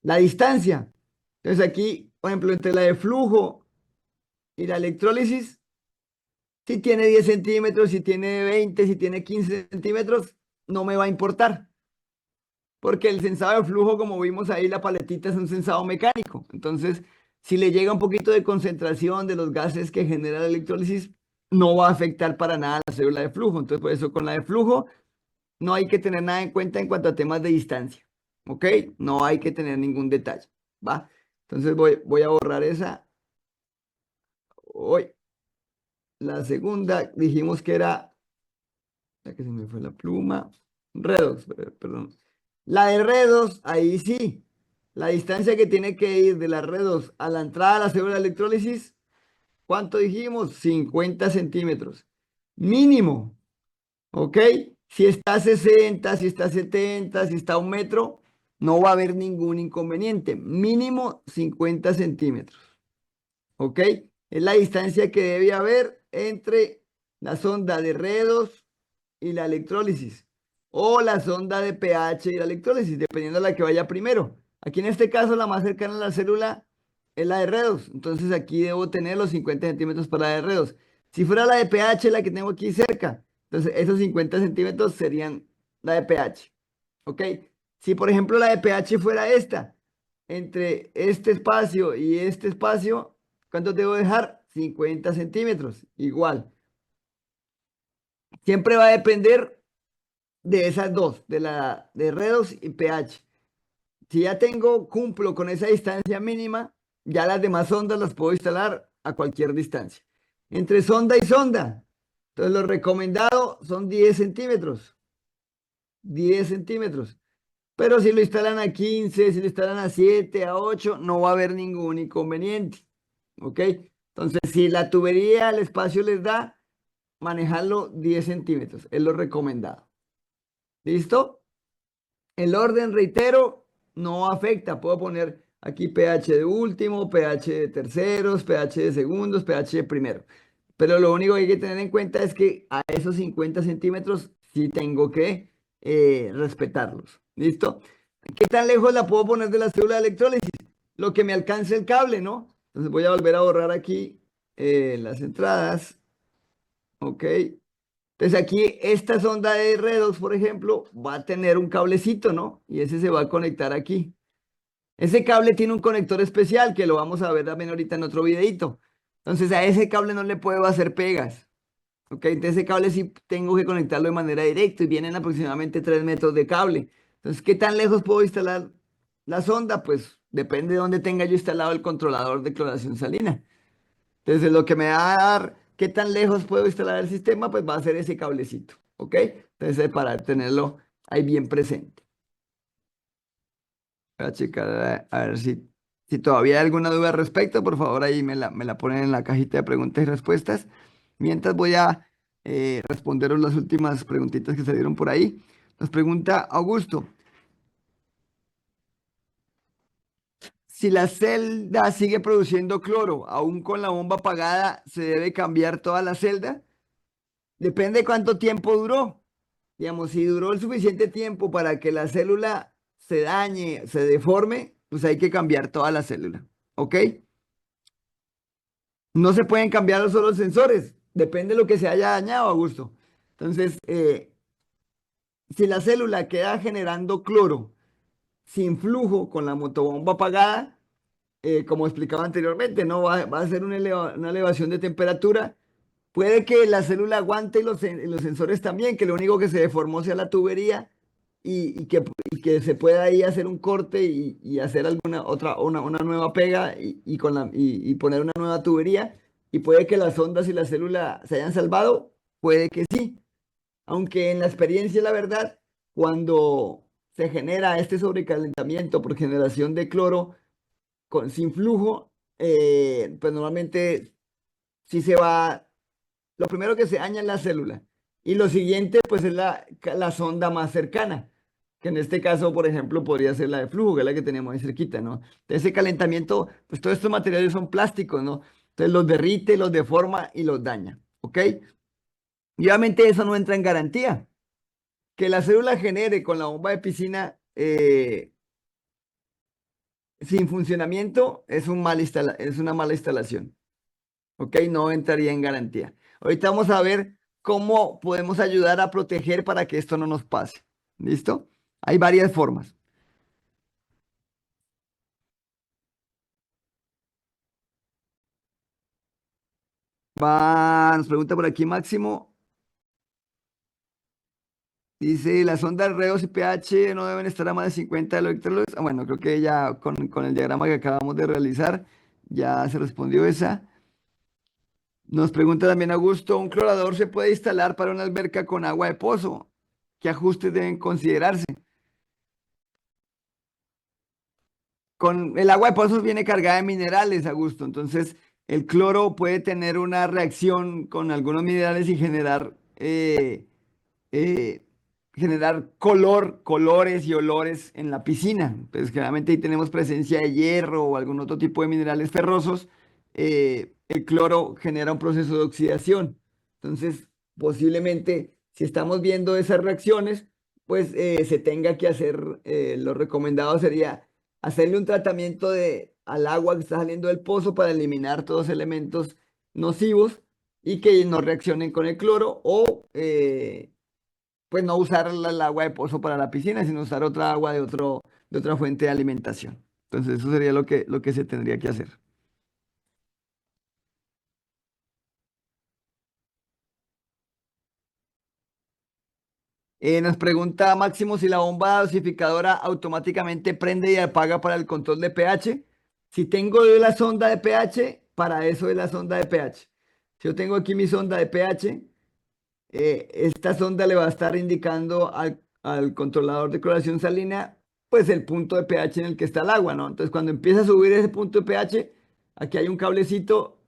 La distancia. Entonces aquí, por ejemplo, entre la de flujo y la electrólisis, si tiene 10 centímetros, si tiene 20, si tiene 15 centímetros, no me va a importar. porque el sensado de flujo, como vimos ahí, la paletita es un sensado mecánico. Entonces, si le llega un poquito de concentración de los gases que genera la electrólisis, no va a afectar para nada la célula de flujo. Entonces, por eso con la de flujo no hay que tener nada en cuenta en cuanto a temas de distancia. ¿Ok? No hay que tener ningún detalle. ¿Va? Entonces voy a borrar esa. Hoy, la segunda dijimos que era, ya que se me fue la pluma, redox, perdón. La de redox, ahí sí. La distancia que tiene que ir de la redox a la entrada a la célula de electrólisis, ¿cuánto dijimos? 50 centímetros. Mínimo. ¿Ok? Si está a 60, si está a 70, si está a 1 metro, no va a haber ningún inconveniente. Mínimo 50 centímetros. ¿Ok? Es la distancia que debe haber entre la sonda de redox y la electrólisis. O la sonda de pH y la electrólisis, dependiendo de la que vaya primero. Aquí en este caso, la más cercana a la célula es la de redox. Entonces aquí debo tener los 50 centímetros para la de redox. Si fuera la de pH, la que tengo aquí cerca, entonces esos 50 centímetros serían la de pH. ¿Ok? Si por ejemplo la de pH fuera esta, entre este espacio y este espacio, ¿cuánto debo dejar? 50 centímetros. Igual. Siempre va a depender de esas dos, de la de redox y pH. Si ya cumplo con esa distancia mínima, ya las demás sondas las puedo instalar a cualquier distancia. Entre sonda y sonda. Entonces, lo recomendado son 10 centímetros. 10 centímetros. Pero si lo instalan a 15, si lo instalan a 7, a 8, no va a haber ningún inconveniente. ¿Ok? Entonces, si la tubería, el espacio les da, manejarlo 10 centímetros. Es lo recomendado. ¿Listo? El orden, reitero, no afecta. Puedo poner aquí pH de último, pH de terceros, pH de segundos, pH de primero. Pero lo único que hay que tener en cuenta es que a esos 50 centímetros sí tengo que respetarlos. ¿Listo? ¿Qué tan lejos la puedo poner de la célula de electrólisis? Lo que me alcance el cable, ¿no? Entonces voy a volver a borrar aquí las entradas. Ok. Entonces aquí esta sonda de redox, por ejemplo, va a tener un cablecito, ¿no? Y ese se va a conectar aquí. Ese cable tiene un conector especial que lo vamos a ver también ahorita en otro videito. Entonces a ese cable no le puedo hacer pegas. ¿Ok? Entonces ese cable sí tengo que conectarlo de manera directa y vienen aproximadamente 3 metros de cable. Entonces, ¿qué tan lejos puedo instalar la sonda? Pues depende de dónde tenga yo instalado el controlador de cloración salina. Entonces, lo que me va a dar qué tan lejos puedo instalar el sistema, pues va a ser ese cablecito, ¿ok? Entonces, para tenerlo ahí bien presente. Voy a checar a ver si todavía hay alguna duda al respecto. Por favor, ahí me la ponen en la cajita de preguntas y respuestas. Mientras voy a responderos las últimas preguntitas que salieron por ahí. Nos pregunta Augusto, si la celda sigue produciendo cloro, aún con la bomba apagada, ¿se debe cambiar toda la celda? Depende de cuánto tiempo duró. Digamos, si duró el suficiente tiempo para que la célula se dañe, se deforme, pues hay que cambiar toda la célula. ¿Ok? No se pueden cambiar solo los sensores. Depende de lo que se haya dañado, Augusto. Entonces, si la célula queda generando cloro sin flujo con la motobomba apagada, como explicaba anteriormente, ¿no? Va a ser una elevación de temperatura. Puede que la célula aguante y los sensores también, que lo único que se deformó sea la tubería y que se pueda ahí hacer un corte y hacer alguna otra, una nueva pega y poner una nueva tubería. Y puede que las ondas y la célula se hayan salvado, puede que sí. Aunque en la experiencia, la verdad, cuando se genera este sobrecalentamiento por generación de cloro sin flujo, pues normalmente sí se va, lo primero que se daña es la célula. Y lo siguiente, pues es la sonda más cercana, que en este caso, por ejemplo, podría ser la de flujo, que es la que tenemos ahí cerquita, ¿no? Ese calentamiento, pues todos estos materiales son plásticos, ¿no? Entonces los derrite, los deforma y los daña, ¿ok? Y obviamente eso no entra en garantía. Que la célula genere con la bomba de piscina sin funcionamiento es una mala instalación. ¿Ok? No entraría en garantía. Ahorita vamos a ver cómo podemos ayudar a proteger para que esto no nos pase. ¿Listo? Hay varias formas. Nos pregunta por aquí Máximo. Dice, las ondas Reos y pH no deben estar a más de 50 electrovolts. Ah, bueno, creo que ya con el diagrama que acabamos de realizar ya se respondió esa. Nos pregunta también Augusto, ¿un clorador se puede instalar para una alberca con agua de pozo? ¿Qué ajustes deben considerarse? Con el agua de pozos viene cargada de minerales, Augusto. Entonces, el cloro puede tener una reacción con algunos minerales y eh, generar colores y olores en la piscina. Pues generalmente ahí tenemos presencia de hierro o algún otro tipo de minerales ferrosos. El cloro genera un proceso de oxidación. Entonces, posiblemente, si estamos viendo esas reacciones, pues se tenga que hacer, lo recomendado sería hacerle un tratamiento al agua que está saliendo del pozo para eliminar todos los elementos nocivos y que no reaccionen con el cloro o pues no usar el agua de pozo para la piscina, sino usar otra agua de otra fuente de alimentación. Entonces, eso sería lo que se tendría que hacer. Nos pregunta Máximo si la bomba dosificadora automáticamente prende y apaga para el control de pH. Si tengo yo la sonda de pH, para eso es la sonda de pH. Si yo tengo aquí mi sonda de pH, esta sonda le va a estar indicando al controlador de cloración salina, pues el punto de pH en el que está el agua, ¿no? Entonces, cuando empieza a subir ese punto de pH, aquí hay un cablecito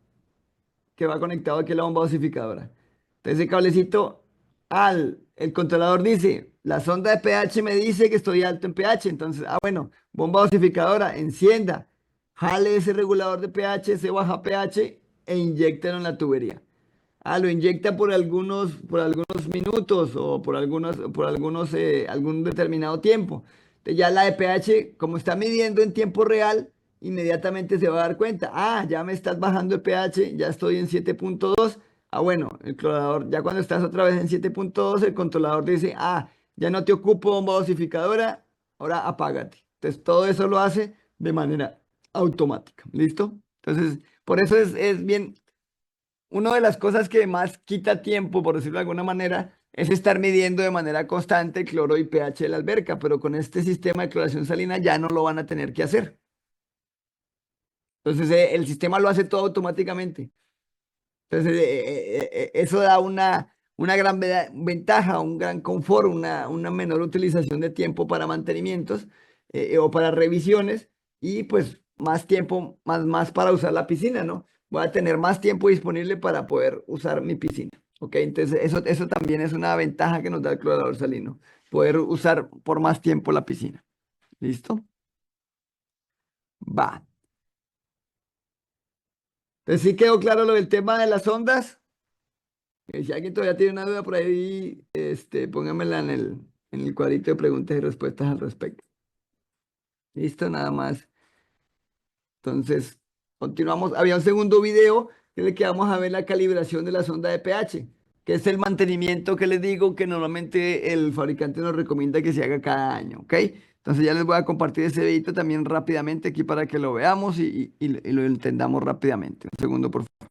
que va conectado aquí a la bomba dosificadora. Entonces, ese cablecito, el controlador dice, la sonda de pH me dice que estoy alto en pH, entonces, bueno, bomba dosificadora, encienda, jale ese regulador de pH, ese baja pH e inyéctelo en la tubería. Lo inyecta por algunos minutos o algún determinado tiempo. Entonces ya la EPH, como está midiendo en tiempo real, inmediatamente se va a dar cuenta. Ya me estás bajando el pH, ya estoy en 7.2. Bueno, el controlador, ya cuando estás otra vez en 7.2, el controlador dice, ya no te ocupo bomba dosificadora, ahora apágate. Entonces todo eso lo hace de manera automática. ¿Listo? Entonces, por eso es bien. Una de las cosas que más quita tiempo, por decirlo de alguna manera, es estar midiendo de manera constante el cloro y pH de la alberca, pero con este sistema de cloración salina ya no lo van a tener que hacer. Entonces, el sistema lo hace todo automáticamente. Entonces, eso da una gran ventaja, un gran confort, una menor utilización de tiempo para mantenimientos o para revisiones y pues más tiempo, más para usar la piscina, ¿no? Voy a tener más tiempo disponible para poder usar mi piscina, ¿ok? Entonces, eso también es una ventaja que nos da el clorador salino, poder usar por más tiempo la piscina. ¿Listo? Va. Entonces, ¿sí quedó claro lo del tema de las ondas? Si alguien todavía tiene una duda por ahí, póngamela en el cuadrito de preguntas y respuestas al respecto. Listo, nada más. Entonces, continuamos. Había un segundo video en el que vamos a ver la calibración de la sonda de pH, que es el mantenimiento que les digo que normalmente el fabricante nos recomienda que se haga cada año, ¿ok? Entonces ya les voy a compartir ese videito también rápidamente aquí para que lo veamos y lo entendamos rápidamente. Un segundo, por favor.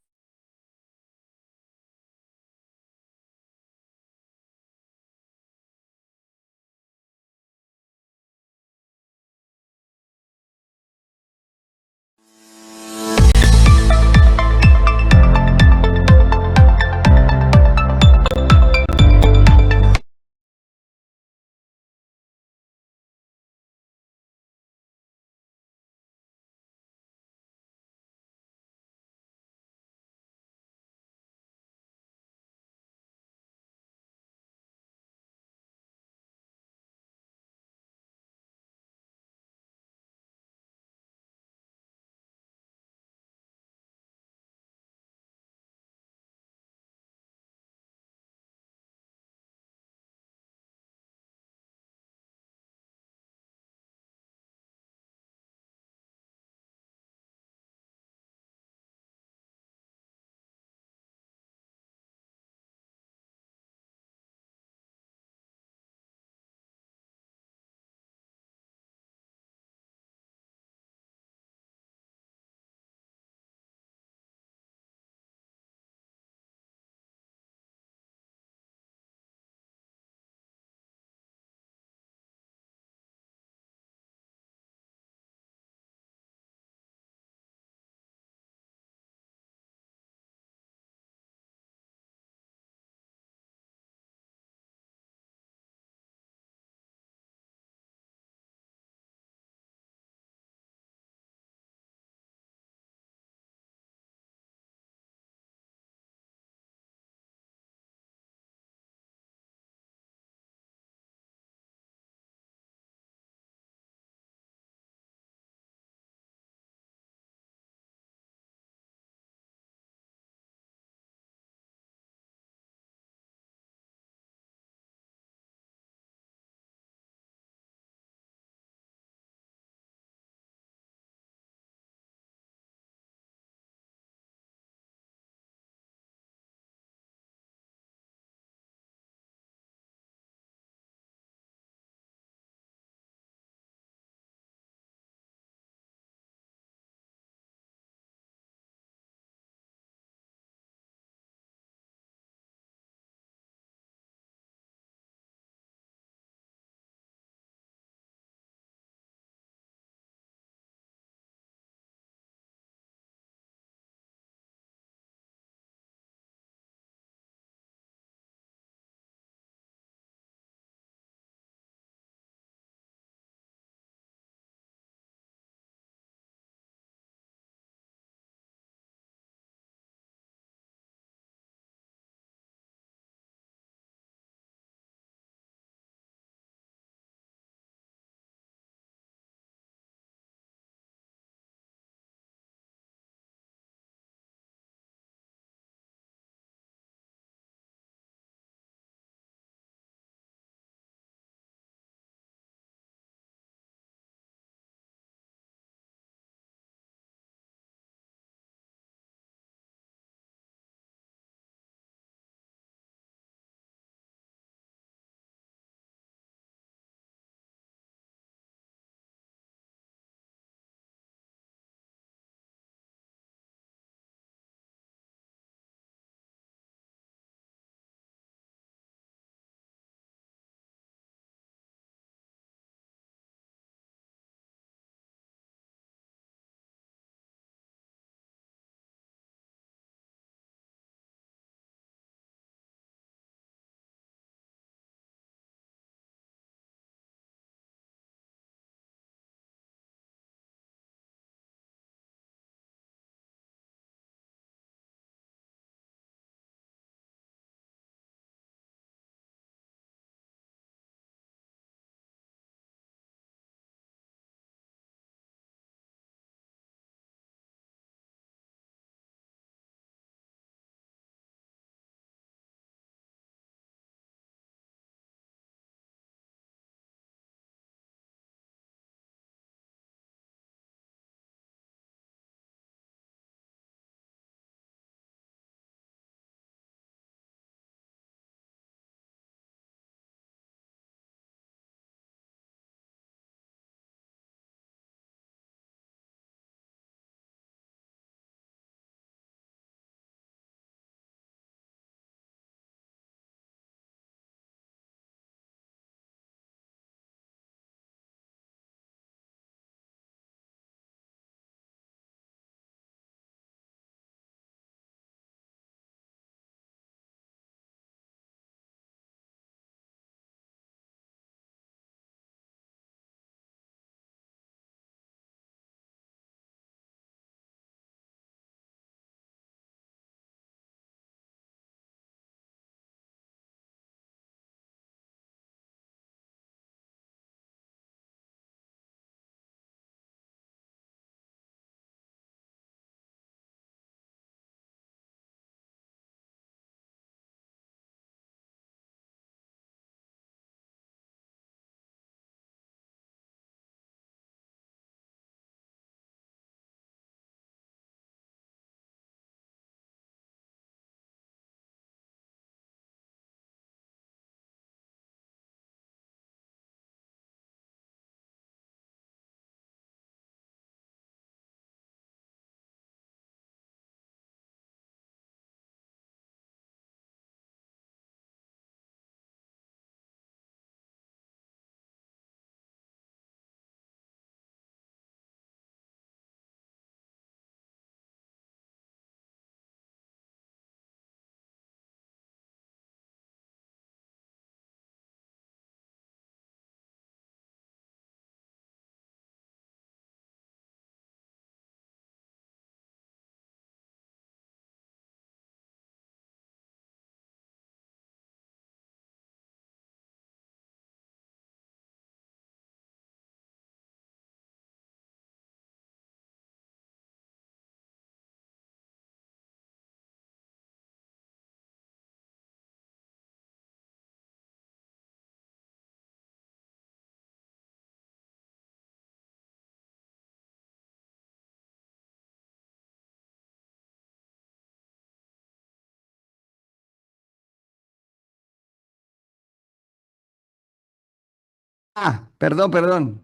Perdón, perdón.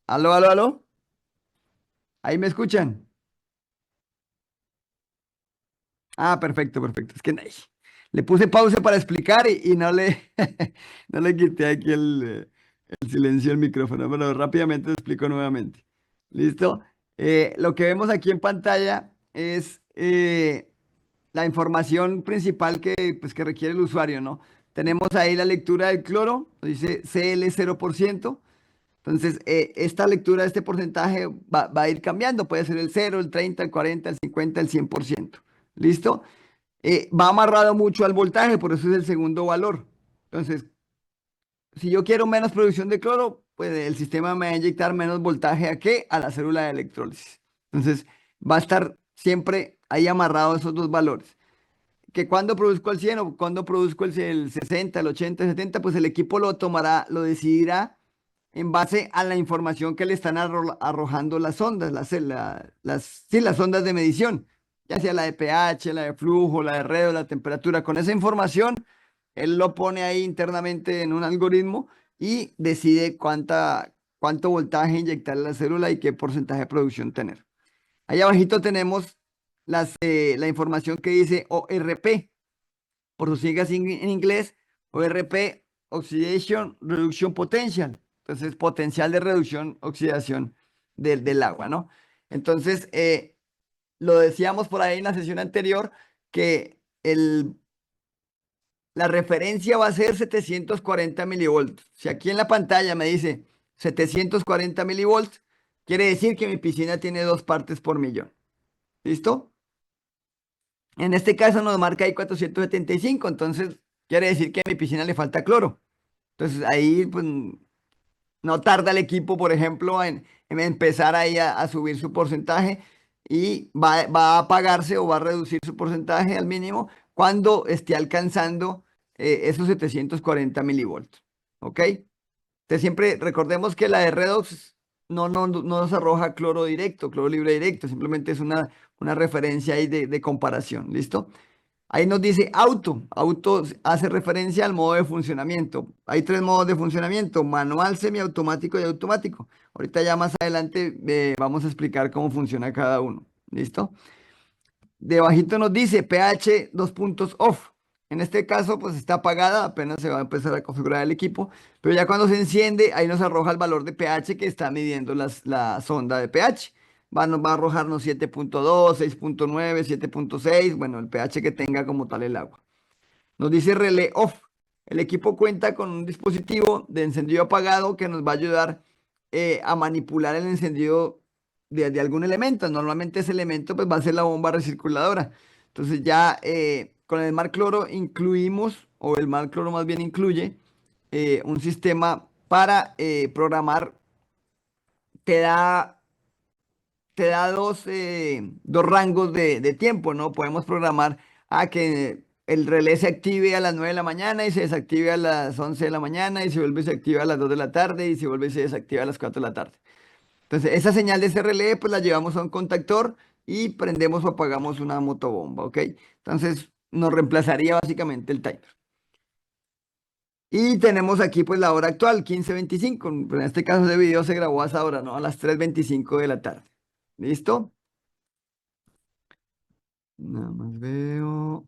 Aló, aló, aló. Ahí me escuchan. Perfecto, perfecto. Es que le puse pausa para explicar y no le, no le quité aquí el silencio del micrófono, pero rápidamente lo explico nuevamente. ¿Listo? Lo que vemos aquí en pantalla es la información principal que requiere el usuario, ¿no? Tenemos ahí la lectura del cloro, dice CL 0%. Entonces, esta lectura, este porcentaje va a ir cambiando. Puede ser el 0, el 30, el 40, el 50, el 100%. ¿Listo? Va amarrado mucho al voltaje, por eso es el segundo valor. Entonces, si yo quiero menos producción de cloro, pues el sistema me va a inyectar menos voltaje ¿a qué? A la célula de electrólisis. Entonces, va a estar siempre ahí amarrado esos dos valores. Que cuando produzco el 100 o cuando produzco el 60, el 80, el 70, pues el equipo lo tomará, lo decidirá en base a la información que le están arrojando las ondas, sí, las ondas de medición, ya sea la de pH, la de flujo, la de redo, la temperatura. Con esa información, él lo pone ahí internamente en un algoritmo y decide cuánto voltaje inyectar a la célula y qué porcentaje de producción tener. Ahí abajito tenemos la información que dice ORP, por sus siglas en inglés, ORP, Oxidation Reduction Potential. Entonces, potencial de reducción, oxidación del agua, ¿no? Entonces, lo decíamos por ahí en la sesión anterior, que la referencia va a ser 740 milivoltios. Si aquí en la pantalla me dice 740 milivoltios, quiere decir que mi piscina tiene 2 partes por millón. ¿Listo? En este caso nos marca ahí 475, entonces quiere decir que a mi piscina le falta cloro. Entonces ahí pues, no tarda el equipo, por ejemplo, en empezar ahí a subir su porcentaje y va a apagarse o va a reducir su porcentaje al mínimo cuando esté alcanzando esos 740 milivoltios. ¿Ok? Entonces siempre recordemos que la de Redox no nos arroja cloro directo, cloro libre directo, simplemente es una referencia ahí de comparación. ¿Listo? Ahí nos dice auto. Auto hace referencia al modo de funcionamiento. Hay tres modos de funcionamiento: manual, semiautomático y automático. Ahorita ya más adelante vamos a explicar cómo funciona cada uno. ¿Listo? Debajito nos dice pH 2 puntos off. En este caso, pues está apagada, apenas se va a empezar a configurar el equipo, pero ya cuando se enciende, ahí nos arroja el valor de pH que está midiendo la sonda de pH. Nos va a arrojarnos 7.2, 6.9, 7.6, bueno, el pH que tenga como tal el agua. Nos dice relé off. El equipo cuenta con un dispositivo de encendido apagado que nos va a ayudar a manipular el encendido de algún elemento. Normalmente ese elemento pues, va a ser la bomba recirculadora. Entonces ya con el Smart Cloro incluimos, o el Smart Cloro más bien incluye, un sistema para programar. Te da dos rangos de tiempo, ¿no? Podemos programar a que el relé se active a las 9 de la mañana y se desactive a las 11 de la mañana y se vuelve y se activa a las 2 de la tarde y se vuelve y se desactiva a las 4 de la tarde. Entonces, esa señal de ese relé, pues la llevamos a un contactor y prendemos o apagamos una motobomba, ¿ok? Entonces, nos reemplazaría básicamente el timer. Y tenemos aquí pues la hora actual, 15:25. En este caso de video se grabó a esa hora, ¿no? A las 3:25 de la tarde. ¿Listo? Nada más veo.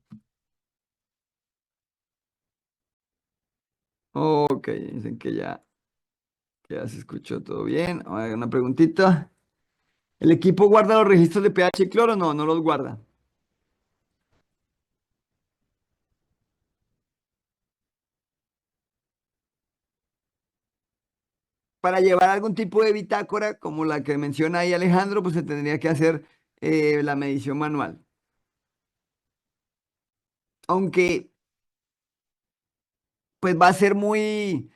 Ok, dicen que ya se escuchó todo bien. A ver, una preguntita. ¿El equipo guarda los registros de pH y cloro? No, no los guarda. Para llevar algún tipo de bitácora, como la que menciona ahí Alejandro, pues se tendría que hacer la medición manual. Aunque, pues va a ser muy,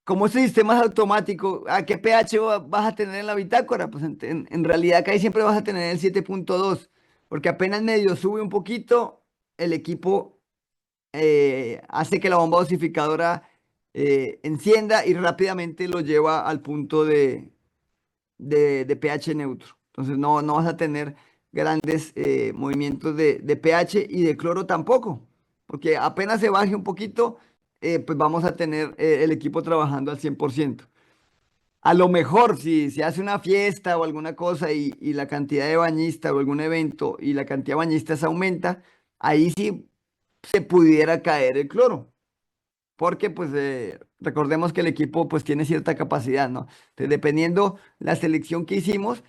como este sistema es automático, ¿a qué pH vas a tener en la bitácora? Pues en realidad acá ahí siempre vas a tener el 7.2, porque apenas medio sube un poquito, el equipo hace que la bomba dosificadora encienda y rápidamente lo lleva al punto de pH neutro. Entonces no vas a tener grandes movimientos de pH y de cloro tampoco, porque apenas se baje un poquito, pues vamos a tener el equipo trabajando al 100%. A lo mejor si se hace una fiesta o alguna cosa y la cantidad de bañistas o algún evento y la cantidad de bañistas aumenta, ahí sí se pudiera caer el cloro, porque pues recordemos que el equipo pues tiene cierta capacidad, ¿no? Entonces, dependiendo la selección que hicimos,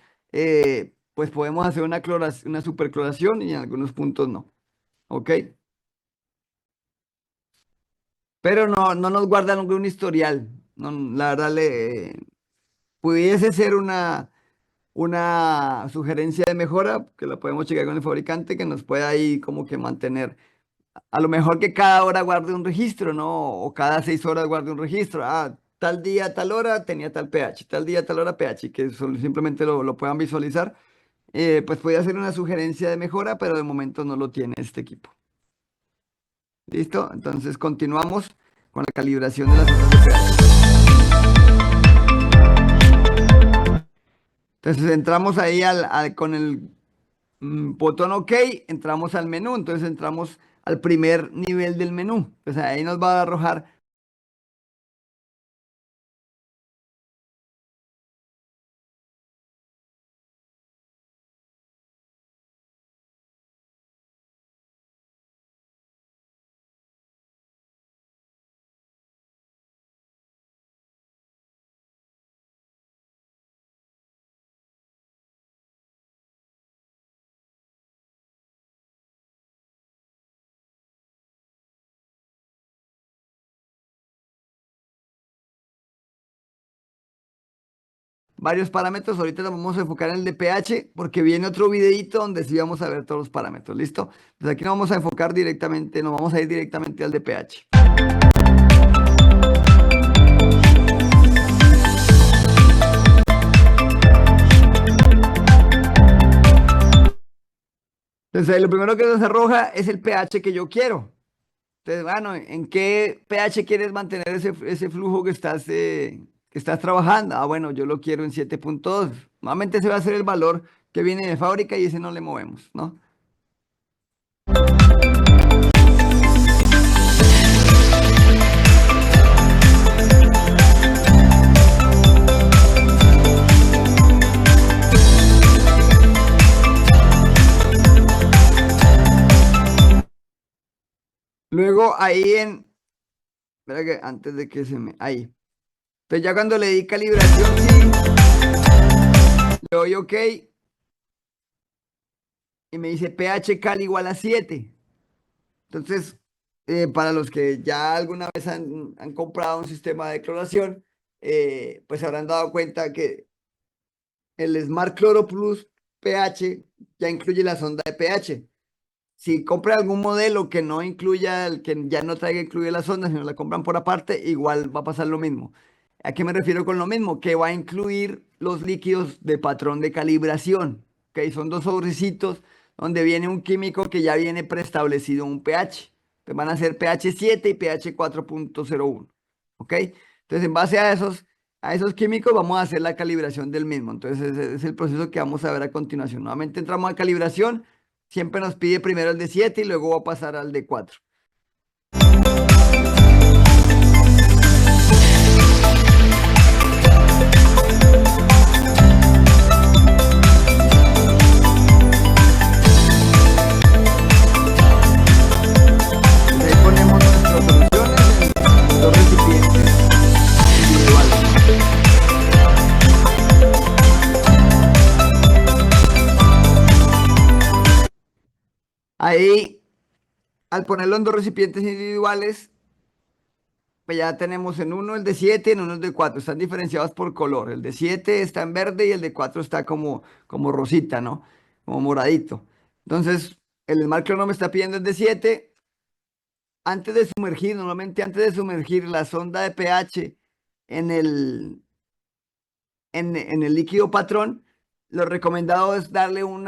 pues podemos hacer una supercloración y en algunos puntos no, ¿ok? Pero no nos guardan un historial, no, la verdad pudiese ser una sugerencia de mejora que la podemos checar con el fabricante que nos pueda ahí como que mantener. A lo mejor que cada hora guarde un registro, ¿no? O cada 6 horas guarde un registro. Ah, tal día, tal hora tenía tal pH, tal día, tal hora pH, que simplemente lo puedan visualizar. Pues puede ser una sugerencia de mejora, pero de momento no lo tiene este equipo. ¿Listo? Entonces continuamos con la calibración de las ondas de pH. Entonces entramos ahí con el botón OK, entramos al menú, entonces entramos al primer nivel del menú. Pues ahí nos va a arrojar varios parámetros. Ahorita nos vamos a enfocar en el de pH porque viene otro videito donde sí vamos a ver todos los parámetros. ¿Listo? Entonces aquí nos vamos a enfocar directamente, nos vamos a ir directamente al de pH. Entonces lo primero que nos arroja es el pH que yo quiero. Entonces, bueno, ¿en qué pH quieres mantener ese flujo que estás trabajando? Ah, bueno, yo lo quiero en 7.2. Normalmente ese va a ser el valor que viene de fábrica y ese no le movemos, ¿no? Luego ahí espera que antes de que ahí. Entonces ya cuando le di calibración, sí, le doy OK y me dice pH cal igual a 7. Entonces, para los que ya alguna vez han comprado un sistema de cloración, pues se habrán dado cuenta que el Smart Chloro Plus pH ya incluye la sonda de pH. Si compran algún modelo que no incluya, el que ya no traiga incluye la sonda, sino la compran por aparte, igual va a pasar lo mismo. ¿A qué me refiero con lo mismo? Que va a incluir los líquidos de patrón de calibración. ¿Ok? Son dos sobrecitos donde viene un químico que ya viene preestablecido un pH. Entonces van a ser pH 7 y pH 4.01. ¿Ok? Entonces en base a esos químicos vamos a hacer la calibración del mismo. Entonces ese es el proceso que vamos a ver a continuación. Nuevamente entramos a calibración. Siempre nos pide primero el de 7 y luego va a pasar al de 4. Ahí ponemos nuestras soluciones en los recipientes individuales. Ahí, al ponerlo en dos recipientes individuales, pues ya tenemos en uno el de 7, en uno el de 4. Están diferenciados por color. El de 7 está en verde y el de 4 está como rosita, ¿no? Como moradito. Entonces, el Smart Chrome me está pidiendo el de 7. Antes de sumergir, normalmente antes de sumergir la sonda de pH en el líquido patrón, lo recomendado es darle un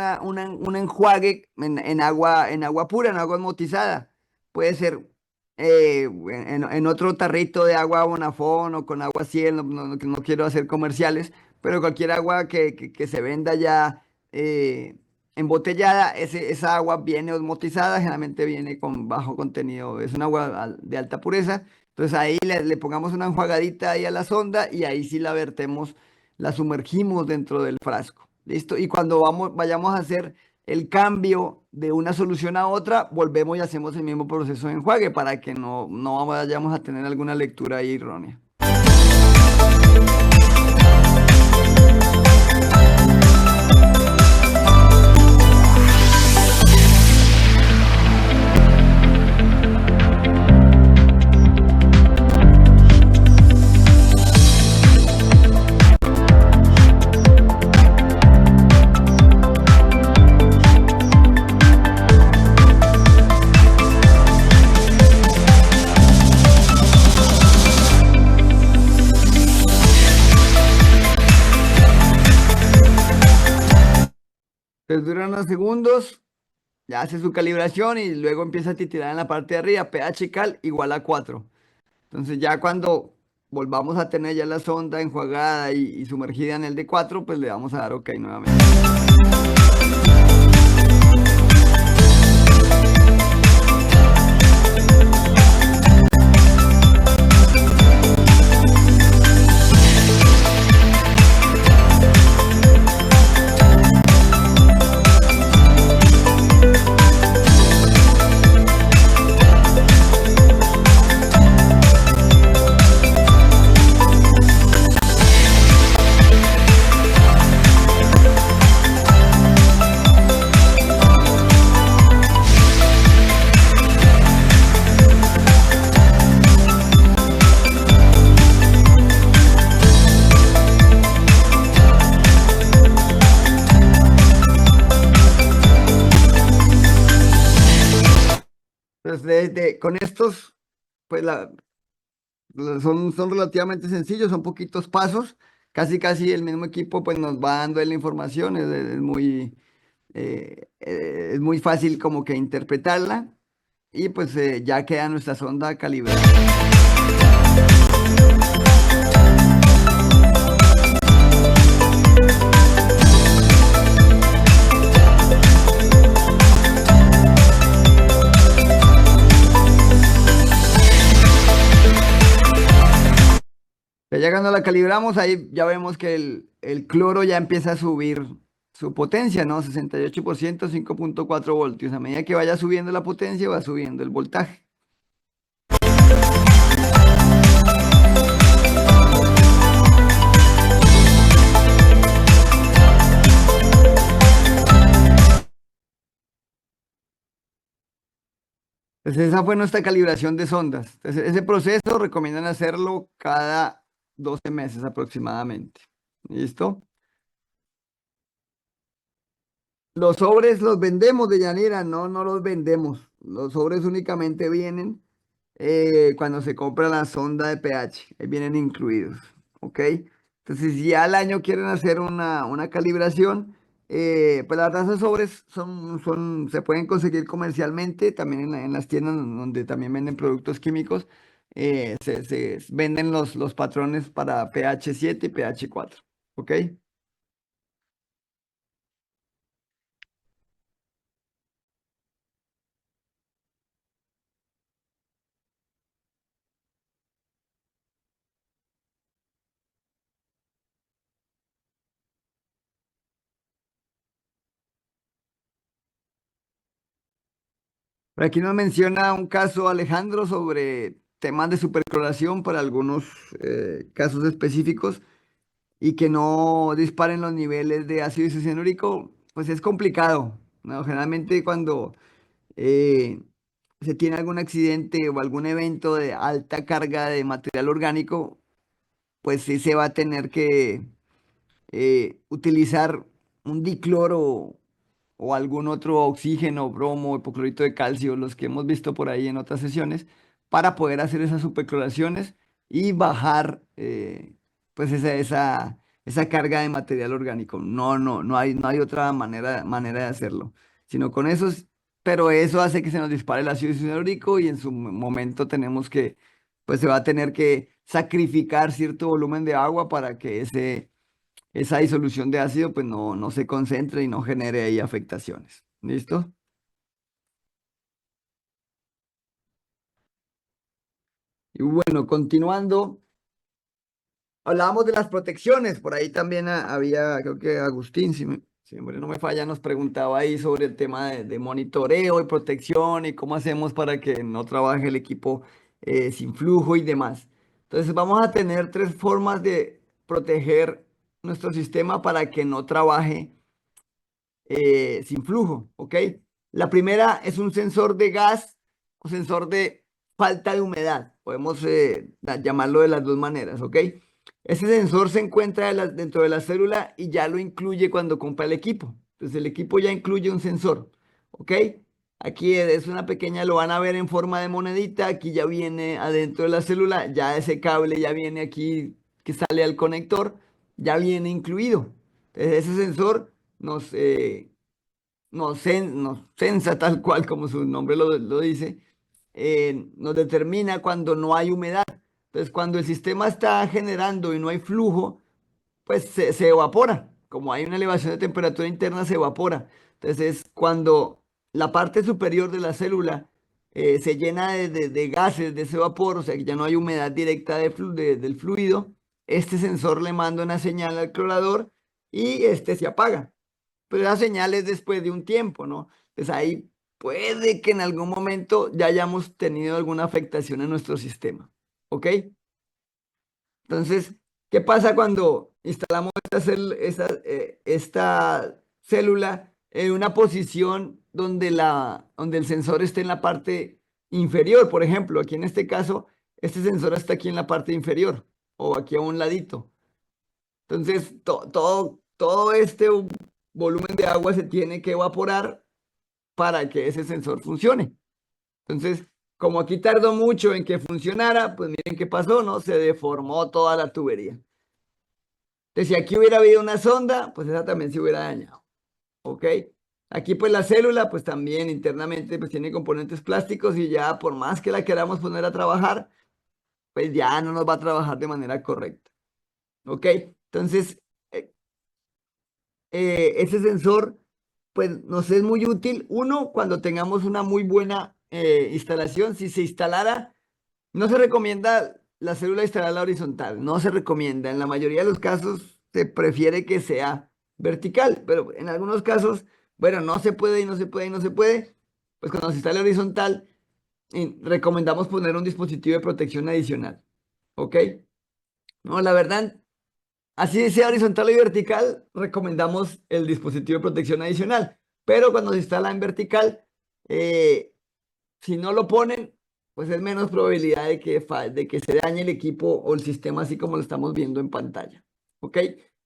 enjuague en agua pura, en agua osmotizada. Puede ser en otro tarrito de agua Bonafón o con agua Ciel, no quiero hacer comerciales, pero cualquier agua que se venda ya embotellada, esa agua viene osmotizada, generalmente viene con bajo contenido, es un agua de alta pureza Entonces ahí le pongamos una enjuagadita ahí a la sonda y ahí sí la vertemos, la sumergimos dentro del frasco. ¿Listo? Y cuando vayamos a hacer el cambio de una solución a otra, volvemos y hacemos el mismo proceso de enjuague para que no vayamos a tener alguna lectura ahí errónea. Entonces duran unos segundos, ya hace su calibración y luego empieza a titilar en la parte de arriba, pH cal igual a 4. Entonces ya cuando volvamos a tener ya la sonda enjuagada y sumergida en el D4, pues le vamos a dar OK nuevamente. Entonces con estos, pues son relativamente sencillos, son poquitos pasos, casi el mismo equipo pues nos va dando la información, es muy fácil como que interpretarla y pues ya queda nuestra sonda calibrada. Ya cuando la calibramos, ahí ya vemos que el cloro ya empieza a subir su potencia, ¿no? 68%, 5,4 voltios. A medida que vaya subiendo la potencia, va subiendo el voltaje. Entonces, esa fue nuestra calibración de sondas. Entonces, ese proceso recomiendan hacerlo cada 12 meses aproximadamente. ¿Listo? Los sobres los vendemos de Yanira, no los vendemos. Los sobres únicamente vienen cuando se compra la sonda de pH, ahí vienen incluidos, ¿ok? Entonces, si ya al año quieren hacer una calibración, pues la verdad esos sobres se pueden conseguir comercialmente, también en las tiendas donde también venden productos químicos, se venden los patrones para pH 7 y pH 4, ¿ok? Por aquí nos menciona un caso, Alejandro, sobre temas de supercloración para algunos casos específicos y que no disparen los niveles de ácido isocianúrico, pues es complicado, ¿no? Generalmente cuando eh, se tiene algún accidente o algún evento de alta carga de material orgánico, pues sí se va a tener que utilizar un dicloro o algún otro oxígeno, bromo, hipoclorito de calcio, los que hemos visto por ahí en otras sesiones, para poder hacer esas supercloraciones y bajar pues esa carga de material orgánico. No hay otra manera de hacerlo, sino con eso, pero eso hace que se nos dispare el ácido cianúrico y en su momento pues se va a tener que sacrificar cierto volumen de agua para que esa disolución de ácido pues no se concentre y no genere ahí afectaciones. ¿Listo? Y bueno, continuando, hablábamos de las protecciones, por ahí también había, creo que Agustín, si mi memoria no me falla, nos preguntaba ahí sobre el tema de monitoreo y protección y cómo hacemos para que no trabaje el equipo sin flujo y demás. Entonces vamos a tener tres formas de proteger nuestro sistema para que no trabaje sin flujo, ¿ok? La primera es un sensor de gas o sensor de falta de humedad. Podemos llamarlo de las dos maneras, ¿ok? Ese sensor se encuentra dentro de la célula y ya lo incluye cuando compra el equipo. Entonces el equipo ya incluye un sensor, ¿ok? Aquí es una pequeña, lo van a ver en forma de monedita. Aquí ya viene adentro de la célula, ya ese cable ya viene aquí que sale al conector, ya viene incluido. Entonces ese sensor nos sensa tal cual como su nombre lo dice, nos determina cuando no hay humedad. Entonces, cuando el sistema está generando y no hay flujo, pues se evapora. Como hay una elevación de temperatura interna, se evapora. Entonces, cuando la parte superior de la célula se llena de gases, de ese vapor, o sea que ya no hay humedad directa del fluido, este sensor le manda una señal al clorador y este se apaga. Pero la señal es después de un tiempo, ¿no? Entonces ahí puede que en algún momento ya hayamos tenido alguna afectación en nuestro sistema. ¿Ok? Entonces, ¿qué pasa cuando instalamos esta célula en una posición donde el sensor esté en la parte inferior? Por ejemplo, aquí en este caso, este sensor está aquí en la parte inferior o aquí a un ladito. Entonces, todo este volumen de agua se tiene que evaporar para que ese sensor funcione. Entonces, como aquí tardó mucho en que funcionara, pues miren qué pasó, ¿no? Se deformó toda la tubería. Entonces, si aquí hubiera habido una sonda, pues esa también se hubiera dañado, ¿ok? Aquí pues la célula, pues también internamente pues tiene componentes plásticos y ya por más que la queramos poner a trabajar, pues ya no nos va a trabajar de manera correcta, ¿ok? Entonces, ese sensor pues nos es muy útil. Uno, cuando tengamos una muy buena instalación, si se instalara, no se recomienda la célula instalarla horizontal, no se recomienda. En la mayoría de los casos se prefiere que sea vertical, pero en algunos casos, bueno, no se puede y no se puede y no se puede. Pues cuando se instala horizontal, recomendamos poner un dispositivo de protección adicional. ¿Ok? No, la verdad, así sea horizontal y vertical, recomendamos el dispositivo de protección adicional. Pero cuando se instala en vertical, eh, si no lo ponen, pues es menos probabilidad de que se dañe el equipo o el sistema así como lo estamos viendo en pantalla. ¿Ok?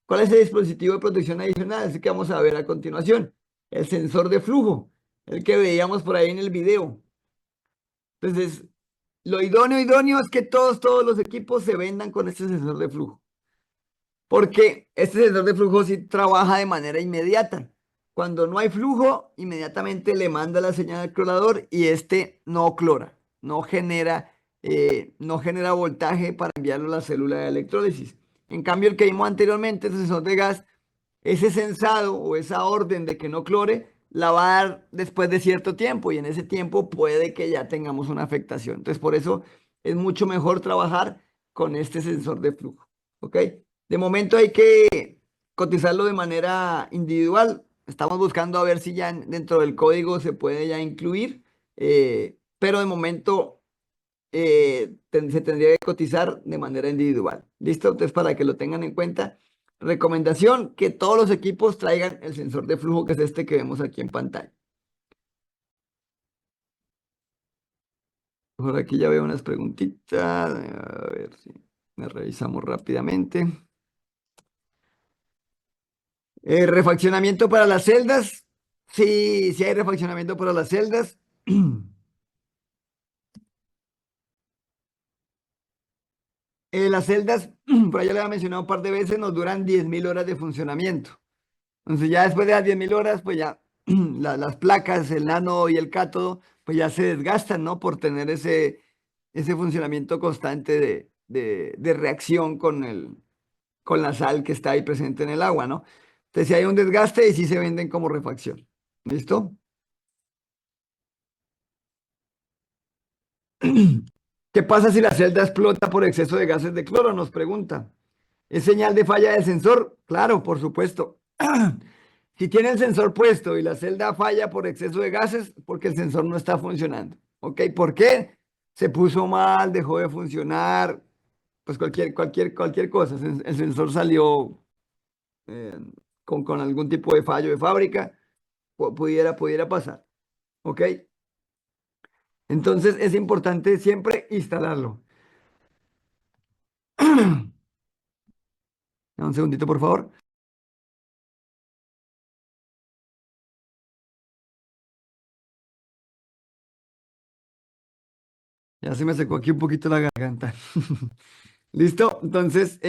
¿Cuál es el dispositivo de protección adicional? Es que vamos a ver a continuación. El sensor de flujo, el que veíamos por ahí en el video. Entonces, lo idóneo es que todos los equipos se vendan con este sensor de flujo. Porque este sensor de flujo sí trabaja de manera inmediata. Cuando no hay flujo, inmediatamente le manda la señal al clorador y este no clora, no genera voltaje para enviarlo a la célula de electrólisis. En cambio, el que vimos anteriormente, el sensor de gas, ese sensado o esa orden de que no clore, la va a dar después de cierto tiempo y en ese tiempo puede que ya tengamos una afectación. Entonces, por eso es mucho mejor trabajar con este sensor de flujo. ¿Ok? De momento hay que cotizarlo de manera individual. Estamos buscando a ver si ya dentro del código se puede ya incluir, pero de momento se tendría que cotizar de manera individual. ¿Listo? Entonces, para que lo tengan en cuenta, recomendación que todos los equipos traigan el sensor de flujo, que es este que vemos aquí en pantalla. Por aquí ya veo unas preguntitas. A ver si me revisamos rápidamente. Refaccionamiento para las celdas. Sí, sí hay refaccionamiento para las celdas. Las celdas, por allá le había mencionado un par de veces, nos duran 10.000 horas de funcionamiento. Entonces ya después de las 10.000 horas, pues ya las placas, el nano y el cátodo, pues ya se desgastan, ¿no? Por tener ese funcionamiento constante de reacción con la sal que está ahí presente en el agua, ¿no? Entonces si hay un desgaste y sí se venden como refacción. ¿Listo? ¿Qué pasa si la celda explota por exceso de gases de cloro? Nos pregunta. ¿Es señal de falla del sensor? Claro, por supuesto. Si tiene el sensor puesto y la celda falla por exceso de gases, porque el sensor no está funcionando. ¿Ok? ¿Por qué? Se puso mal, dejó de funcionar, pues cualquier cosa. El sensor salió eh, con algún tipo de fallo de fábrica, pudiera pasar. ¿Ok? Entonces es importante siempre instalarlo. Un segundito, por favor. Ya se me secó aquí un poquito la garganta. ¿Listo? Entonces,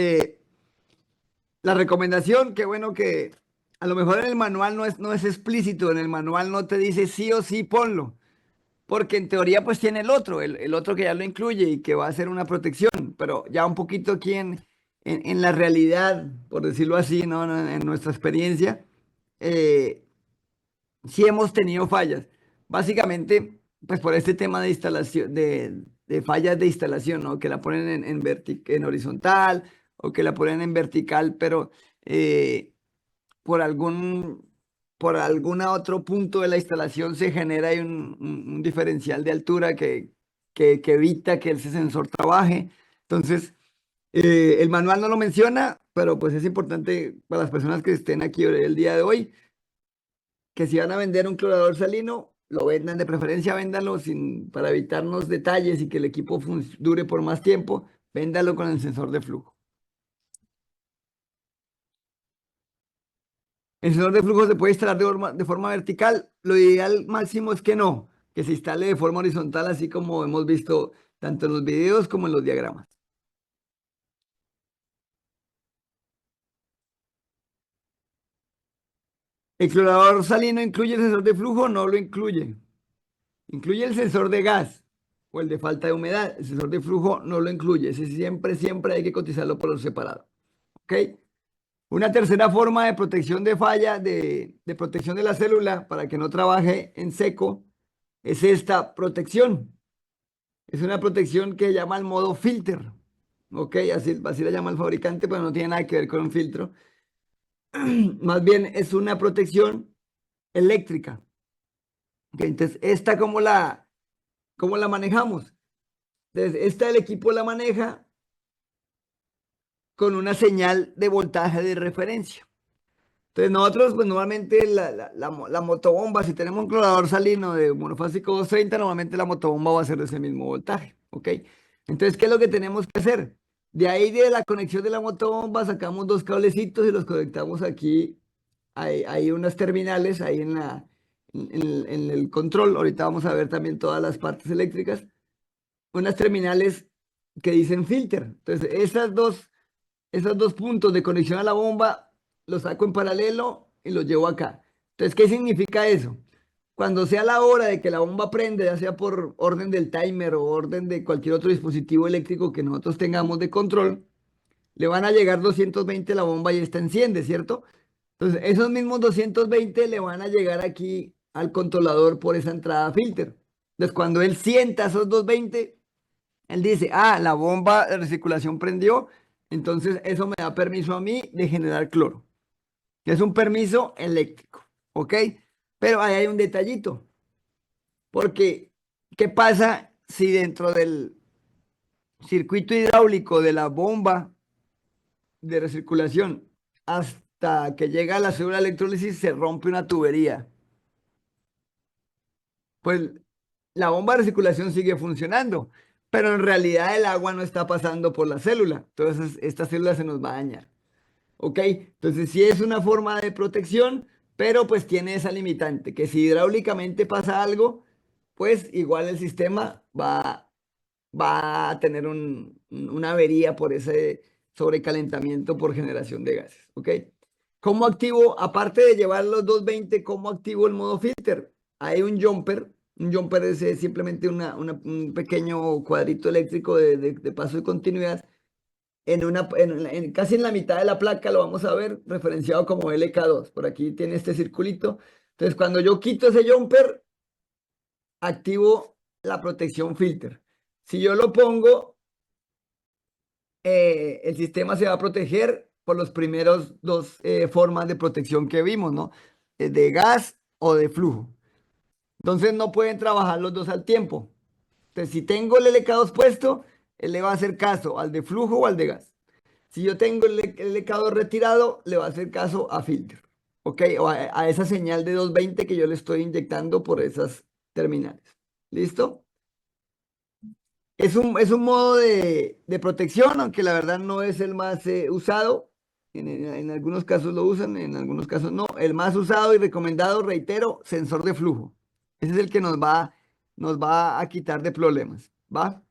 la recomendación, qué bueno que a lo mejor en el manual no es explícito, en el manual no te dice sí o sí ponlo, porque en teoría pues tiene el otro que ya lo incluye y que va a ser una protección, pero ya un poquito aquí en la realidad, por decirlo así, ¿no? En nuestra experiencia, eh, sí hemos tenido fallas. Básicamente, pues por este tema de instalación, de fallas de instalación, ¿no? Que la ponen en horizontal o que la ponen en vertical, pero eh, por algún, por alguna otro punto de la instalación se genera ahí un diferencial de altura que evita que ese sensor trabaje. Entonces, el manual no lo menciona, pero pues es importante para las personas que estén aquí el día de hoy que si van a vender un clorador salino, lo vendan, de preferencia véndanlo para evitarnos detalles y que el equipo dure por más tiempo, véndalo con el sensor de flujo. El sensor de flujo se puede instalar de forma vertical. Lo ideal máximo es que no, que se instale de forma horizontal, así como hemos visto tanto en los videos como en los diagramas. ¿El clorador salino incluye el sensor de flujo? No lo incluye. Incluye el sensor de gas o el de falta de humedad. El sensor de flujo no lo incluye. Ese siempre hay que cotizarlo por separado. ¿Ok? Una tercera forma de protección de falla, de protección de la célula para que no trabaje en seco, es esta protección. Es una protección que llama el modo filter. ¿Ok? Así la llama el fabricante, pero no tiene nada que ver con un filtro. Más bien es una protección eléctrica. ¿Ok? Entonces, ¿esta cómo la manejamos? Entonces, esta el equipo la maneja con una señal de voltaje de referencia. Entonces nosotros, pues normalmente la motobomba, si tenemos un clorador salino de monofásico 230, normalmente la motobomba va a ser de ese mismo voltaje, ¿ok? Entonces, ¿qué es lo que tenemos que hacer? De ahí de la conexión de la motobomba sacamos dos cablecitos y los conectamos aquí. Hay unas terminales ahí en el control. Ahorita vamos a ver también todas las partes eléctricas. Unas terminales que dicen filter. Entonces, esos dos puntos de conexión a la bomba los saco en paralelo y los llevo acá. Entonces, ¿qué significa eso? Cuando sea la hora de que la bomba prende, ya sea por orden del timer o orden de cualquier otro dispositivo eléctrico que nosotros tengamos de control, le van a llegar 220 a la bomba y esta enciende, ¿cierto? Entonces, esos mismos 220 le van a llegar aquí al controlador por esa entrada filter. Entonces, cuando él sienta esos 220, él dice, la bomba de recirculación prendió, entonces eso me da permiso a mí de generar cloro, que es un permiso eléctrico, ¿ok? Pero ahí hay un detallito, porque ¿qué pasa si dentro del circuito hidráulico de la bomba de recirculación hasta que llega a la célula de electrólisis se rompe una tubería? Pues la bomba de recirculación sigue funcionando, pero en realidad el agua no está pasando por la célula, entonces esta célula se nos va a dañar. ¿Ok? Entonces sí es una forma de protección, pero pues tiene esa limitante, que si hidráulicamente pasa algo, pues igual el sistema va a tener una avería por ese sobrecalentamiento por generación de gases. ¿Ok? ¿Cómo activo, aparte de llevar los 220, cómo activo el modo filter? Hay un jumper. Un jumper es simplemente un pequeño cuadrito eléctrico de paso de continuidad casi en la mitad de la placa lo vamos a ver referenciado como LK2. Por aquí tiene este circulito. Entonces, cuando yo quito ese jumper, activo la protección filter. Si yo lo pongo, el sistema se va a proteger por los primeros dos formas de protección que vimos, ¿no? De gas o de flujo. Entonces no pueden trabajar los dos al tiempo. Entonces, si tengo el LK2 puesto, él le va a hacer caso al de flujo o al de gas. Si yo tengo el LK2 retirado, le va a hacer caso a filtro. ¿Ok? O a esa señal de 220 que yo le estoy inyectando por esas terminales. ¿Listo? Es un modo de protección, aunque la verdad no es el más usado. En algunos casos lo usan, en algunos casos no. El más usado y recomendado, reitero, sensor de flujo. Ese es el que nos va a quitar de problemas. ¿Va?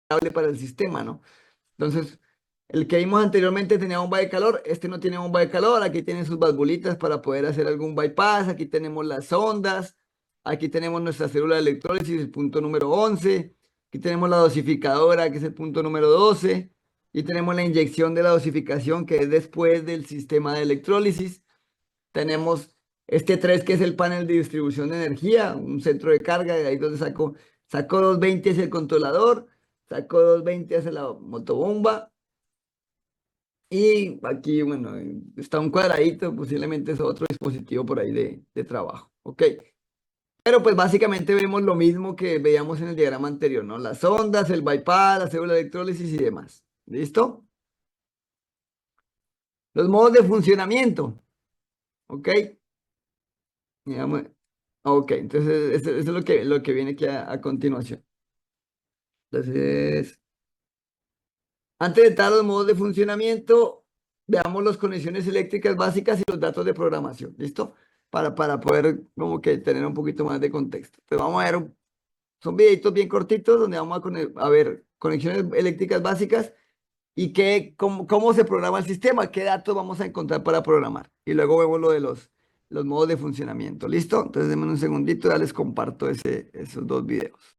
favorable para el sistema, ¿no? Entonces, el que vimos anteriormente tenía bomba de calor, este no tiene bomba de calor, aquí tiene sus valvulitas para poder hacer algún bypass, aquí tenemos las sondas, aquí tenemos nuestra célula de electrólisis, el punto número 11, aquí tenemos la dosificadora, que es el punto número 12, y tenemos la inyección de la dosificación, que es después del sistema de electrólisis. Tenemos este 3 que es el panel de distribución de energía, un centro de carga, de ahí donde saco 220 hacia el controlador, saco 220 hacia la motobomba, y aquí, bueno, está un cuadradito, posiblemente es otro dispositivo por ahí de trabajo, ¿ok? Pero pues básicamente vemos lo mismo que veíamos en el diagrama anterior, ¿no? Las ondas, el bypass, la célula de electrólisis y demás. ¿Listo? Los modos de funcionamiento, ¿ok? Digamos, ok, entonces eso es lo que viene aquí a continuación. Entonces, antes de entrar a los modos de funcionamiento, veamos las conexiones eléctricas básicas y los datos de programación, ¿listo? Para poder como que tener un poquito más de contexto. Pues vamos a ver, son videitos bien cortitos donde vamos a ver conexiones eléctricas básicas y cómo se programa el sistema, qué datos vamos a encontrar para programar. Y luego vemos lo de los modos de funcionamiento, ¿listo? Entonces, denme un segundito, ya les comparto esos dos videos.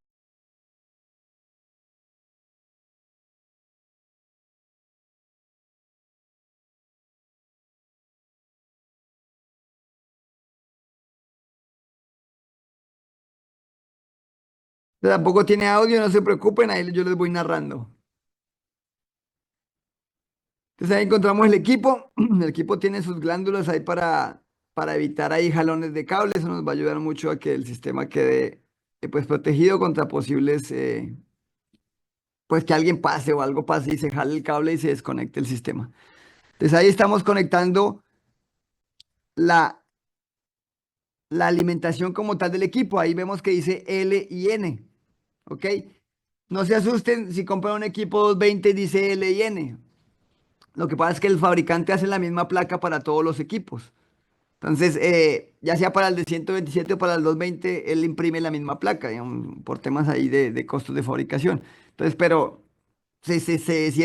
Tampoco tiene audio, no se preocupen, ahí yo les voy narrando. Entonces ahí encontramos el equipo. El equipo tiene sus glándulas ahí para evitar ahí jalones de cable. Eso nos va a ayudar mucho a que el sistema quede pues protegido contra posibles, pues que alguien pase o algo pase y se jale el cable y se desconecte el sistema. Entonces ahí estamos conectando la, la alimentación como tal del equipo. Ahí vemos que dice L y N. ¿Ok? No se asusten si compran un equipo 220 y dice L y N. Lo que pasa es que el fabricante hace la misma placa para todos los equipos. Entonces, ya sea para el de 127 o para el 220, él imprime la misma placa, digamos, por temas ahí de costos de fabricación. Entonces, pero si es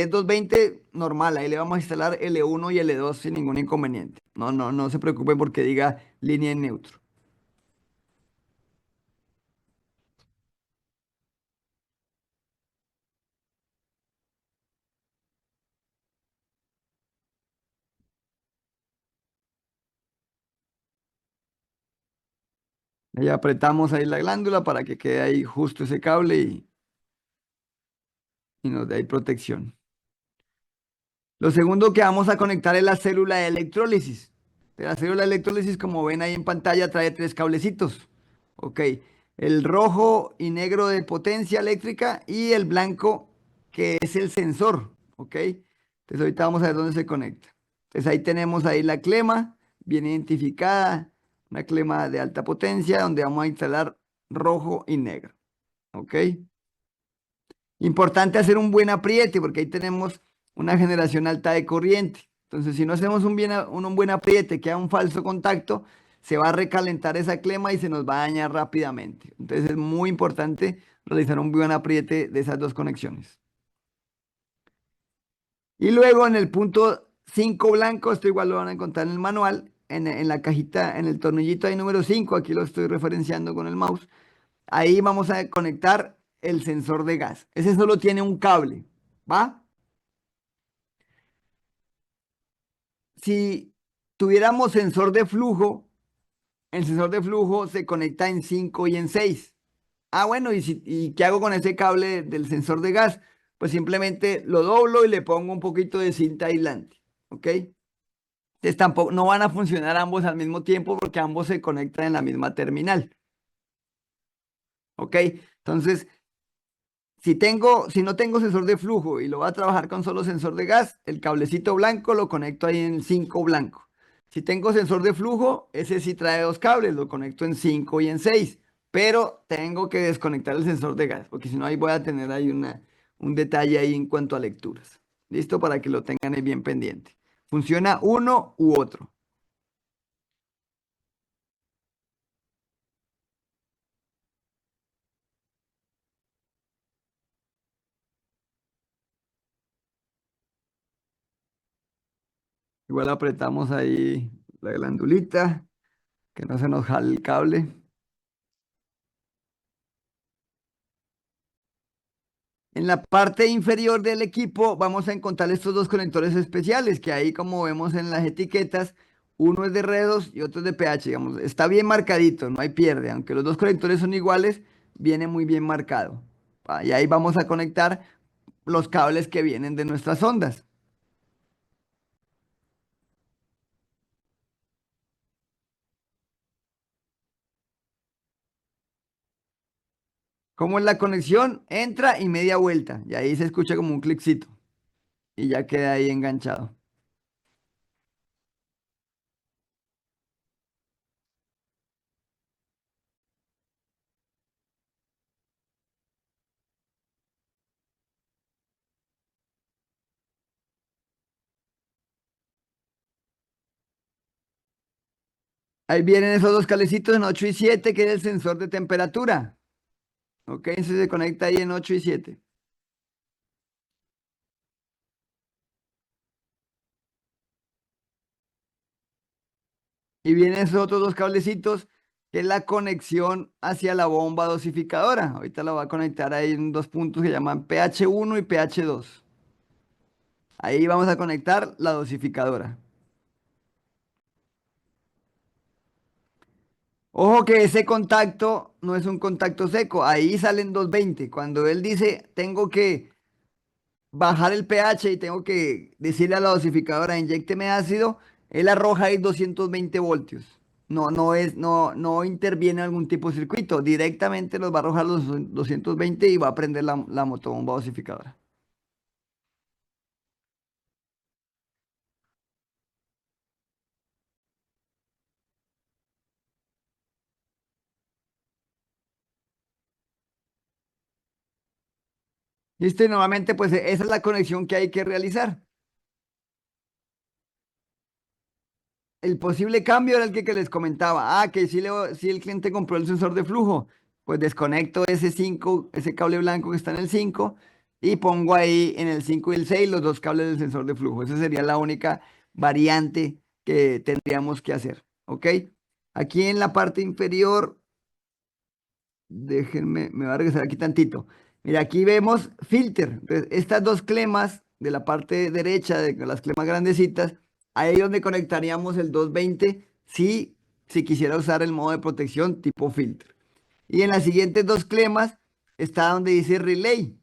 220, normal, ahí le vamos a instalar L1 y L2 sin ningún inconveniente. No se preocupen porque diga línea en neutro. Ahí apretamos ahí la glándula para que quede ahí justo ese cable y nos dé ahí protección. Lo segundo que vamos a conectar es la célula de electrólisis. La célula de electrólisis, como ven ahí en pantalla, trae tres cablecitos. Ok. El rojo y negro de potencia eléctrica y el blanco que es el sensor. Ok. Entonces ahorita vamos a ver dónde se conecta. Entonces ahí tenemos ahí la clema, bien identificada, una clema de alta potencia donde vamos a instalar rojo y negro. Ok. Importante hacer un buen apriete porque ahí tenemos una generación alta de corriente. Entonces, si no hacemos un buen apriete, queda un falso contacto, se va a recalentar esa clema y se nos va a dañar rápidamente. Entonces, es muy importante realizar un buen apriete de esas dos conexiones. Y luego en el punto 5 blanco, esto igual lo van a encontrar en el manual, en la cajita, en el tornillito ahí número 5, aquí lo estoy referenciando con el mouse. Ahí vamos a conectar el sensor de gas. Ese solo tiene un cable, ¿va? Si tuviéramos sensor de flujo, el sensor de flujo se conecta en 5 y en 6. Ah, bueno, ¿y qué hago con ese cable del sensor de gas? Pues simplemente lo doblo y le pongo un poquito de cinta aislante, ¿ok? Entonces tampoco, no van a funcionar ambos al mismo tiempo porque ambos se conectan en la misma terminal, ¿ok? Entonces, si no tengo sensor de flujo y lo voy a trabajar con solo sensor de gas, el cablecito blanco lo conecto ahí en 5 blanco. Si tengo sensor de flujo, ese sí trae dos cables, lo conecto en 5 y en 6, pero tengo que desconectar el sensor de gas, porque si no ahí voy a tener ahí un detalle ahí en cuanto a lecturas. ¿Listo? Para que lo tengan ahí bien pendiente. Funciona uno u otro. Igual apretamos ahí la glandulita, que no se nos jale el cable. En la parte inferior del equipo vamos a encontrar estos dos conectores especiales, que ahí como vemos en las etiquetas, uno es de redos y otro es de pH, digamos, está bien marcadito, no hay pierde, aunque los dos conectores son iguales, viene muy bien marcado. Y ahí vamos a conectar los cables que vienen de nuestras ondas. ¿Cómo es la conexión? Entra y media vuelta, y ahí se escucha como un cliccito, y ya queda ahí enganchado. Ahí vienen esos dos cablecitos en 8 y 7, que es el sensor de temperatura. Ok, entonces se conecta ahí en 8 y 7. Y vienen esos otros dos cablecitos, que es la conexión hacia la bomba dosificadora. Ahorita la voy a conectar ahí en dos puntos que llaman pH1 y pH2. Ahí vamos a conectar la dosificadora. Ojo que ese contacto no es un contacto seco, ahí salen 220. Cuando él dice, tengo que bajar el pH y tengo que decirle a la dosificadora, inyécteme ácido, él arroja ahí 220 voltios. No interviene algún tipo de circuito, directamente los va a arrojar los 220 y va a prender la motobomba dosificadora. ¿Listo? Y normalmente pues esa es la conexión que hay que realizar. El posible cambio era el que les comentaba. Que si el cliente compró el sensor de flujo, pues desconecto ese 5, ese cable blanco que está en el 5 y pongo ahí en el 5 y el 6 los dos cables del sensor de flujo. Esa sería la única variante que tendríamos que hacer. ¿Ok? Aquí en la parte inferior, déjenme, me voy a regresar aquí tantito. Mira, aquí vemos filter. Entonces, estas dos clemas de la parte derecha, de las clemas grandecitas, ahí es donde conectaríamos el 220 si quisiera usar el modo de protección tipo filter. Y en las siguientes dos clemas está donde dice relay.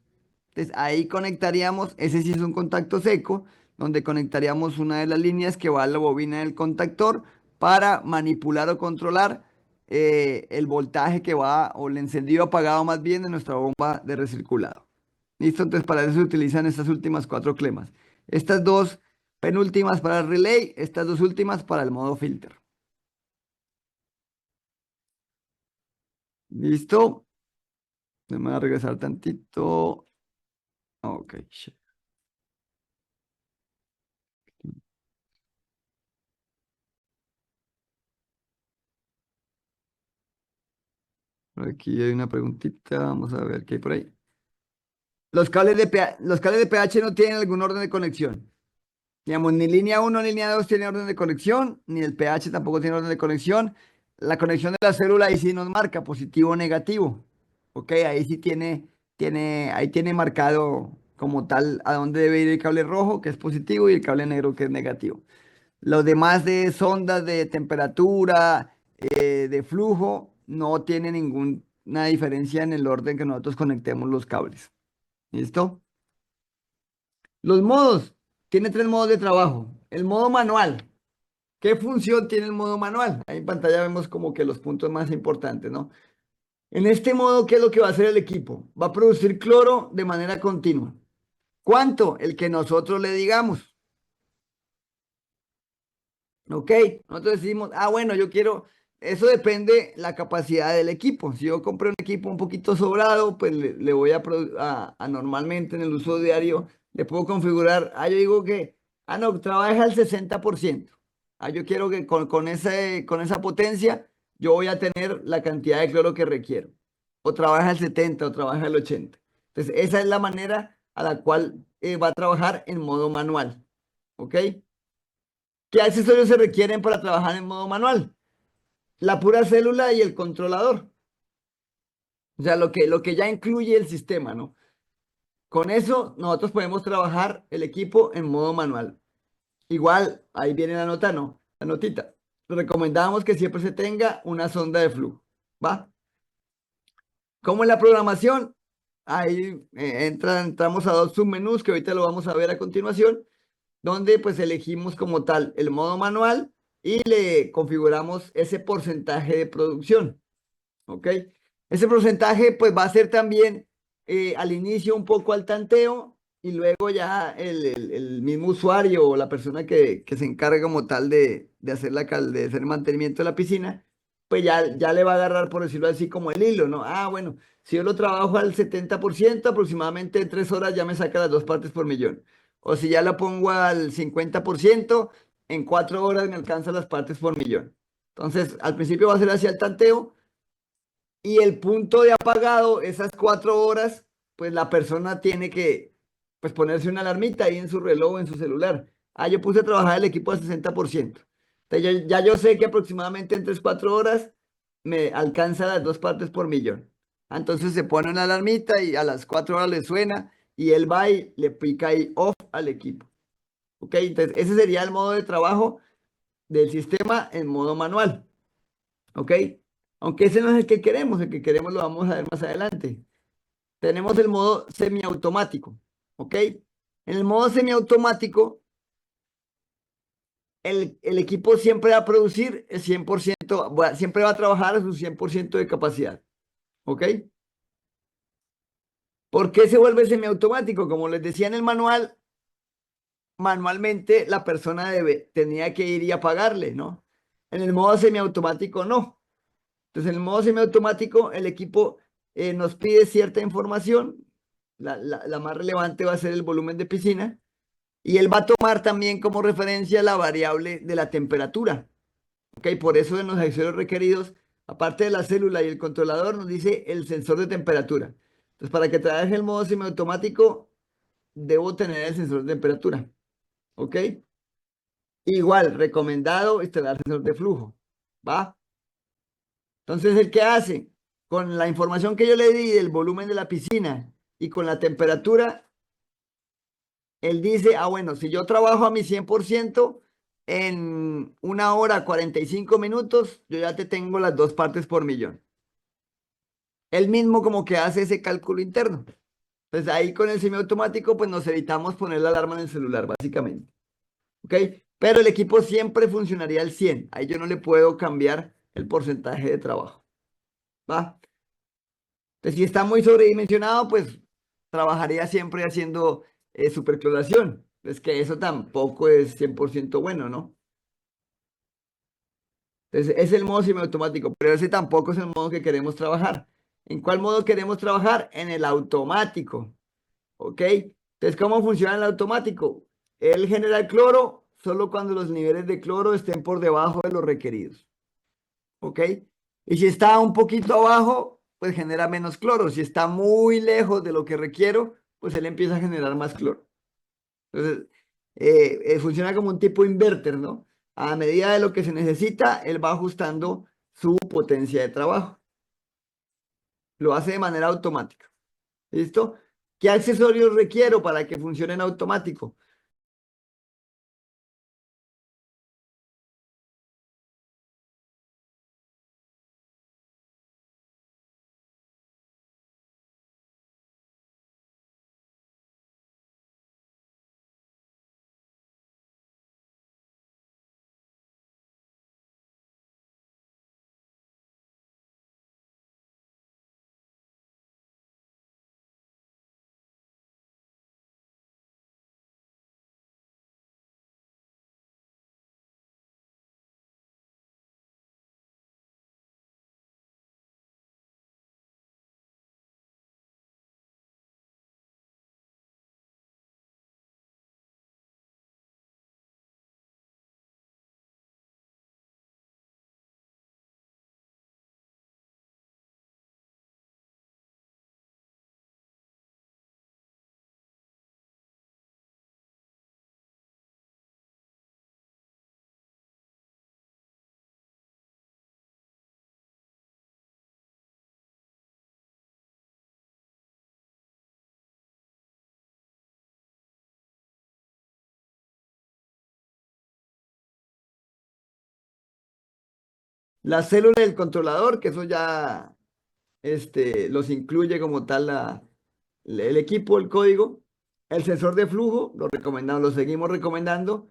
Entonces ahí conectaríamos, ese sí es un contacto seco, donde conectaríamos una de las líneas que va a la bobina del contactor para manipular o controlar el voltaje que va, o el encendido apagado más bien, de nuestra bomba de recirculado. ¿Listo? Entonces para eso se utilizan estas últimas cuatro clemas. Estas dos penúltimas para el relay, estas dos últimas para el modo filter. ¿Listo? Me voy a regresar tantito. Ok. Por aquí hay una preguntita. Vamos a ver qué hay por ahí. Los cables de pH no tienen algún orden de conexión. Digamos, ni línea uno ni línea 2 tiene orden de conexión, ni el pH tampoco tiene orden de conexión. La conexión de la célula ahí sí nos marca positivo o negativo. Ok, ahí sí ahí tiene marcado como tal a dónde debe ir el cable rojo, que es positivo, y el cable negro, que es negativo. Los demás de sondas de temperatura, de flujo, no tiene ninguna diferencia en el orden que nosotros conectemos los cables. ¿Listo? Los modos. Tiene tres modos de trabajo. El modo manual. ¿Qué función tiene el modo manual? Ahí en pantalla vemos como que los puntos más importantes, ¿no? En este modo, ¿qué es lo que va a hacer el equipo? Va a producir cloro de manera continua. ¿Cuánto? El que nosotros le digamos. ¿Ok? Nosotros decimos, bueno, yo quiero, eso depende la capacidad del equipo. Si yo compré un equipo un poquito sobrado, pues le voy a normalmente en el uso diario, le puedo configurar, yo digo que, no, trabaja al 60%. Yo quiero que con esa potencia yo voy a tener la cantidad de cloro que requiero. O trabaja al 70 o trabaja al 80. Entonces, esa es la manera a la cual va a trabajar en modo manual. ¿Ok? ¿Qué accesorios se requieren para trabajar en modo manual? La pura célula y el controlador. O sea, lo que ya incluye el sistema, ¿no? Con eso nosotros podemos trabajar el equipo en modo manual. Igual, ahí viene la nota, ¿no? La notita. Recomendamos que siempre se tenga una sonda de flujo, ¿va? Como en la programación, ahí entramos a dos submenús que ahorita lo vamos a ver a continuación, donde pues elegimos como tal el modo manual y le configuramos ese porcentaje de producción. ¿Ok? Ese porcentaje pues va a ser también al inicio un poco al tanteo y luego ya el mismo usuario o la persona que se encarga como tal de hacer de hacer el mantenimiento de la piscina, pues ya le va a agarrar, por decirlo así, como el hilo, ¿no? Ah, bueno, si yo lo trabajo al 70%, aproximadamente en 3 horas ya me saca las 2 partes por millón. O si ya la pongo al 50%, en 4 horas me alcanza las partes por millón. Entonces, al principio va a ser hacia el tanteo y el punto de apagado, esas 4 horas, pues la persona tiene que pues ponerse una alarmita ahí en su reloj o en su celular. Ah, yo puse a trabajar el equipo al 60%. Entonces ya yo sé que aproximadamente en 3 4 horas me alcanza las 2 partes por millón. Ah, entonces se pone una alarmita y a las 4 horas le suena y él va y le pica ahí off al equipo. ¿Ok? Entonces ese sería el modo de trabajo del sistema en modo manual. ¿Ok? Aunque ese no es el que queremos lo vamos a ver más adelante. Tenemos el modo semiautomático. ¿Ok? En el modo semiautomático, el equipo siempre va a producir el 100%, siempre va a trabajar a su 100% de capacidad. ¿Ok? ¿Por qué se vuelve semiautomático? Como les decía en el manual, manualmente la persona tenía que ir y apagarle, ¿no? En el modo semiautomático no. Entonces, en el modo semiautomático, el equipo nos pide cierta información. La más relevante va a ser el volumen de piscina. Y él va a tomar también como referencia la variable de la temperatura. ¿Ok? Por eso en los accesorios requeridos, aparte de la célula y el controlador, nos dice el sensor de temperatura. Entonces, para que trabaje el modo semiautomático, debo tener el sensor de temperatura. ¿Ok? Igual, recomendado instalar sensor de flujo. ¿Va? Entonces, ¿el qué hace? Con la información que yo le di del volumen de la piscina y con la temperatura, él dice, ah, bueno, si yo trabajo a mi 100% en 1 hora 45 minutos, yo ya te tengo las 2 partes por millón. Él mismo como que hace ese cálculo interno. Entonces ahí con el semiautomático, pues nos evitamos poner la alarma en el celular, básicamente. ¿Ok? Pero el equipo siempre funcionaría al 100. Ahí yo no le puedo cambiar el porcentaje de trabajo. ¿Va? Entonces, si está muy sobredimensionado, pues trabajaría siempre haciendo supercloración. Es que eso tampoco es 100% bueno, ¿no? Entonces, es el modo semiautomático, pero ese tampoco es el modo que queremos trabajar. ¿En cuál modo queremos trabajar? En el automático, ¿ok? Entonces, ¿cómo funciona el automático? Él genera el cloro solo cuando los niveles de cloro estén por debajo de los requeridos, ¿ok? Y si está un poquito abajo, pues genera menos cloro. Si está muy lejos de lo que requiero, pues él empieza a generar más cloro. Entonces, funciona como un tipo inverter, ¿no? A medida de lo que se necesita, él va ajustando su potencia de trabajo. Lo hace de manera automática. ¿Listo? ¿Qué accesorios requiero para que funcione en automático? La célula del controlador, que eso ya los incluye como tal el equipo, el código, el sensor de flujo, lo recomendamos, lo seguimos recomendando,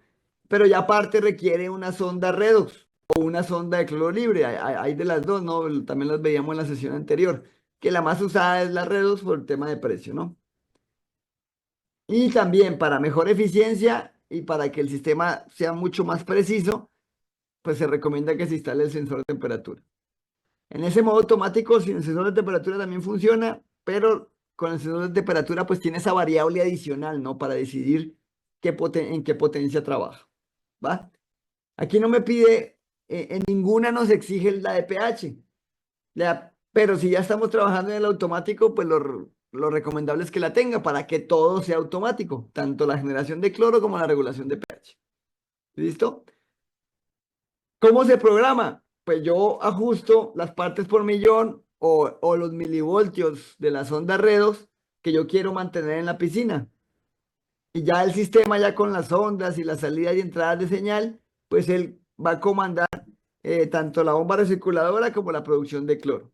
pero ya aparte requiere una sonda redox o una sonda de cloro libre. Hay de las dos, ¿no? También las veíamos en la sesión anterior, que la más usada es la redox por el tema de precio, ¿no? Y también para mejor eficiencia y para que el sistema sea mucho más preciso, pues se recomienda que se instale el sensor de temperatura. En ese modo automático, sin el sensor de temperatura también funciona, pero con el sensor de temperatura pues tiene esa variable adicional, ¿no? Para decidir en qué potencia trabaja, ¿va? Aquí no me pide, en ninguna nos exige la de pH, pero si ya estamos trabajando en el automático, pues lo recomendable es que la tenga para que todo sea automático, tanto la generación de cloro como la regulación de pH. ¿Listo? ¿Cómo se programa? Pues yo ajusto las partes por millón o los milivoltios de las ondas redos que yo quiero mantener en la piscina. Y ya el sistema, ya con las ondas y las salidas y entradas de señal, pues él va a comandar tanto la bomba recirculadora como la producción de cloro.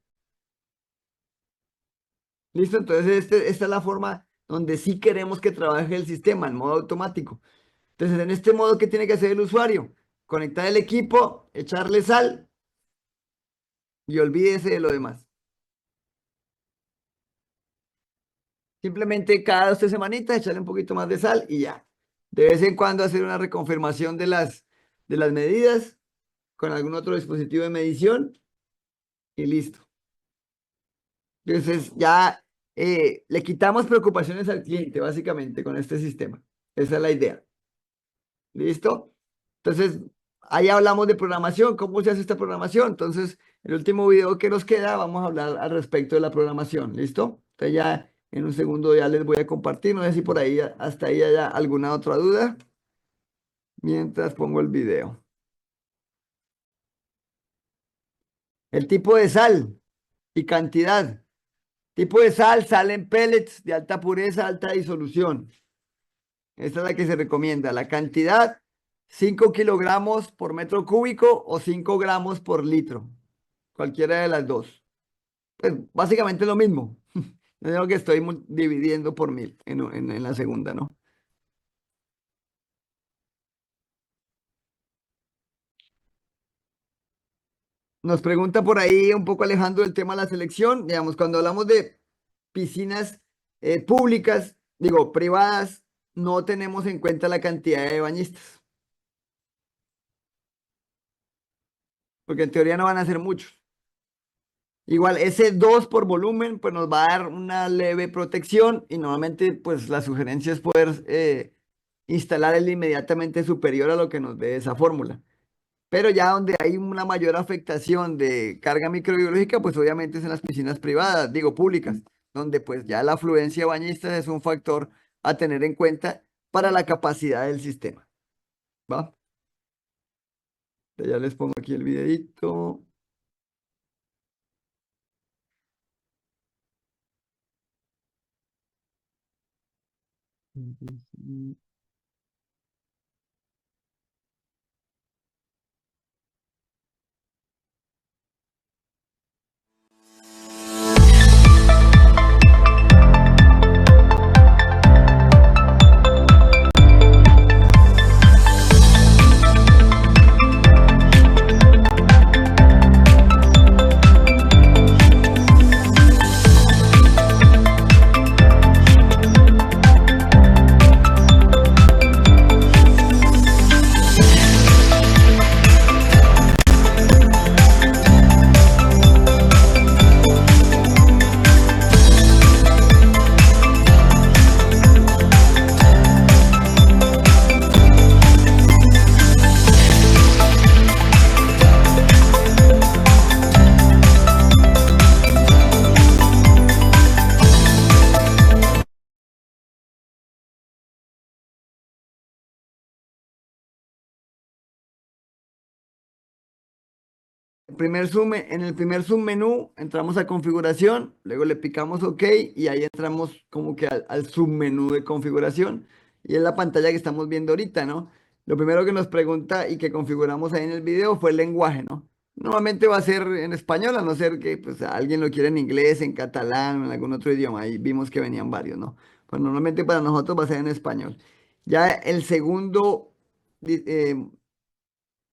¿Listo? Entonces, esta es la forma donde sí queremos que trabaje el sistema en modo automático. Entonces, en este modo, ¿qué tiene que hacer el usuario? Conectar el equipo, echarle sal y olvídese de lo demás. Simplemente cada 2 o 3 semanitas echarle un poquito más de sal y ya. De vez en cuando hacer una reconfirmación de las medidas con algún otro dispositivo de medición y listo. Entonces ya le quitamos preocupaciones al cliente básicamente con este sistema. Esa es la idea. ¿Listo? Entonces, ahí hablamos de programación, cómo se hace esta programación. Entonces, el último video que nos queda, vamos a hablar al respecto de la programación. ¿Listo? Entonces ya en un segundo ya les voy a compartir. No sé si por ahí hasta ahí haya alguna otra duda mientras pongo el video. El tipo de sal y cantidad. Tipo de sal, sal en pellets de alta pureza, alta disolución. Esta es la que se recomienda. La cantidad, 5 kilogramos por metro cúbico o 5 gramos por litro. Cualquiera de las dos. Pues básicamente lo mismo. Yo digo que estoy dividiendo por 1000 en la segunda, ¿no? Nos pregunta por ahí un poco Alejandro el tema de la selección. Digamos, cuando hablamos de piscinas públicas, digo, privadas, no tenemos en cuenta la cantidad de bañistas, porque en teoría no van a ser muchos. Igual, ese 2 por volumen, pues nos va a dar una leve protección y normalmente, pues la sugerencia es poder instalar el inmediatamente superior a lo que nos dé esa fórmula. Pero ya donde hay una mayor afectación de carga microbiológica, pues obviamente es en las piscinas privadas, digo públicas, donde pues ya la afluencia de bañistas es un factor a tener en cuenta para la capacidad del sistema. ¿Va? Ya les pongo aquí el videito. En el primer submenú entramos a configuración, luego le picamos OK y ahí entramos como que al submenú de configuración y es la pantalla que estamos viendo ahorita, ¿no? Lo primero que nos pregunta y que configuramos ahí en el video fue el lenguaje, ¿no? Normalmente va a ser en español, a no ser que pues, alguien lo quiera en inglés, en catalán o en algún otro idioma. Ahí vimos que venían varios, ¿no? Pues normalmente para nosotros va a ser en español. Ya el segundo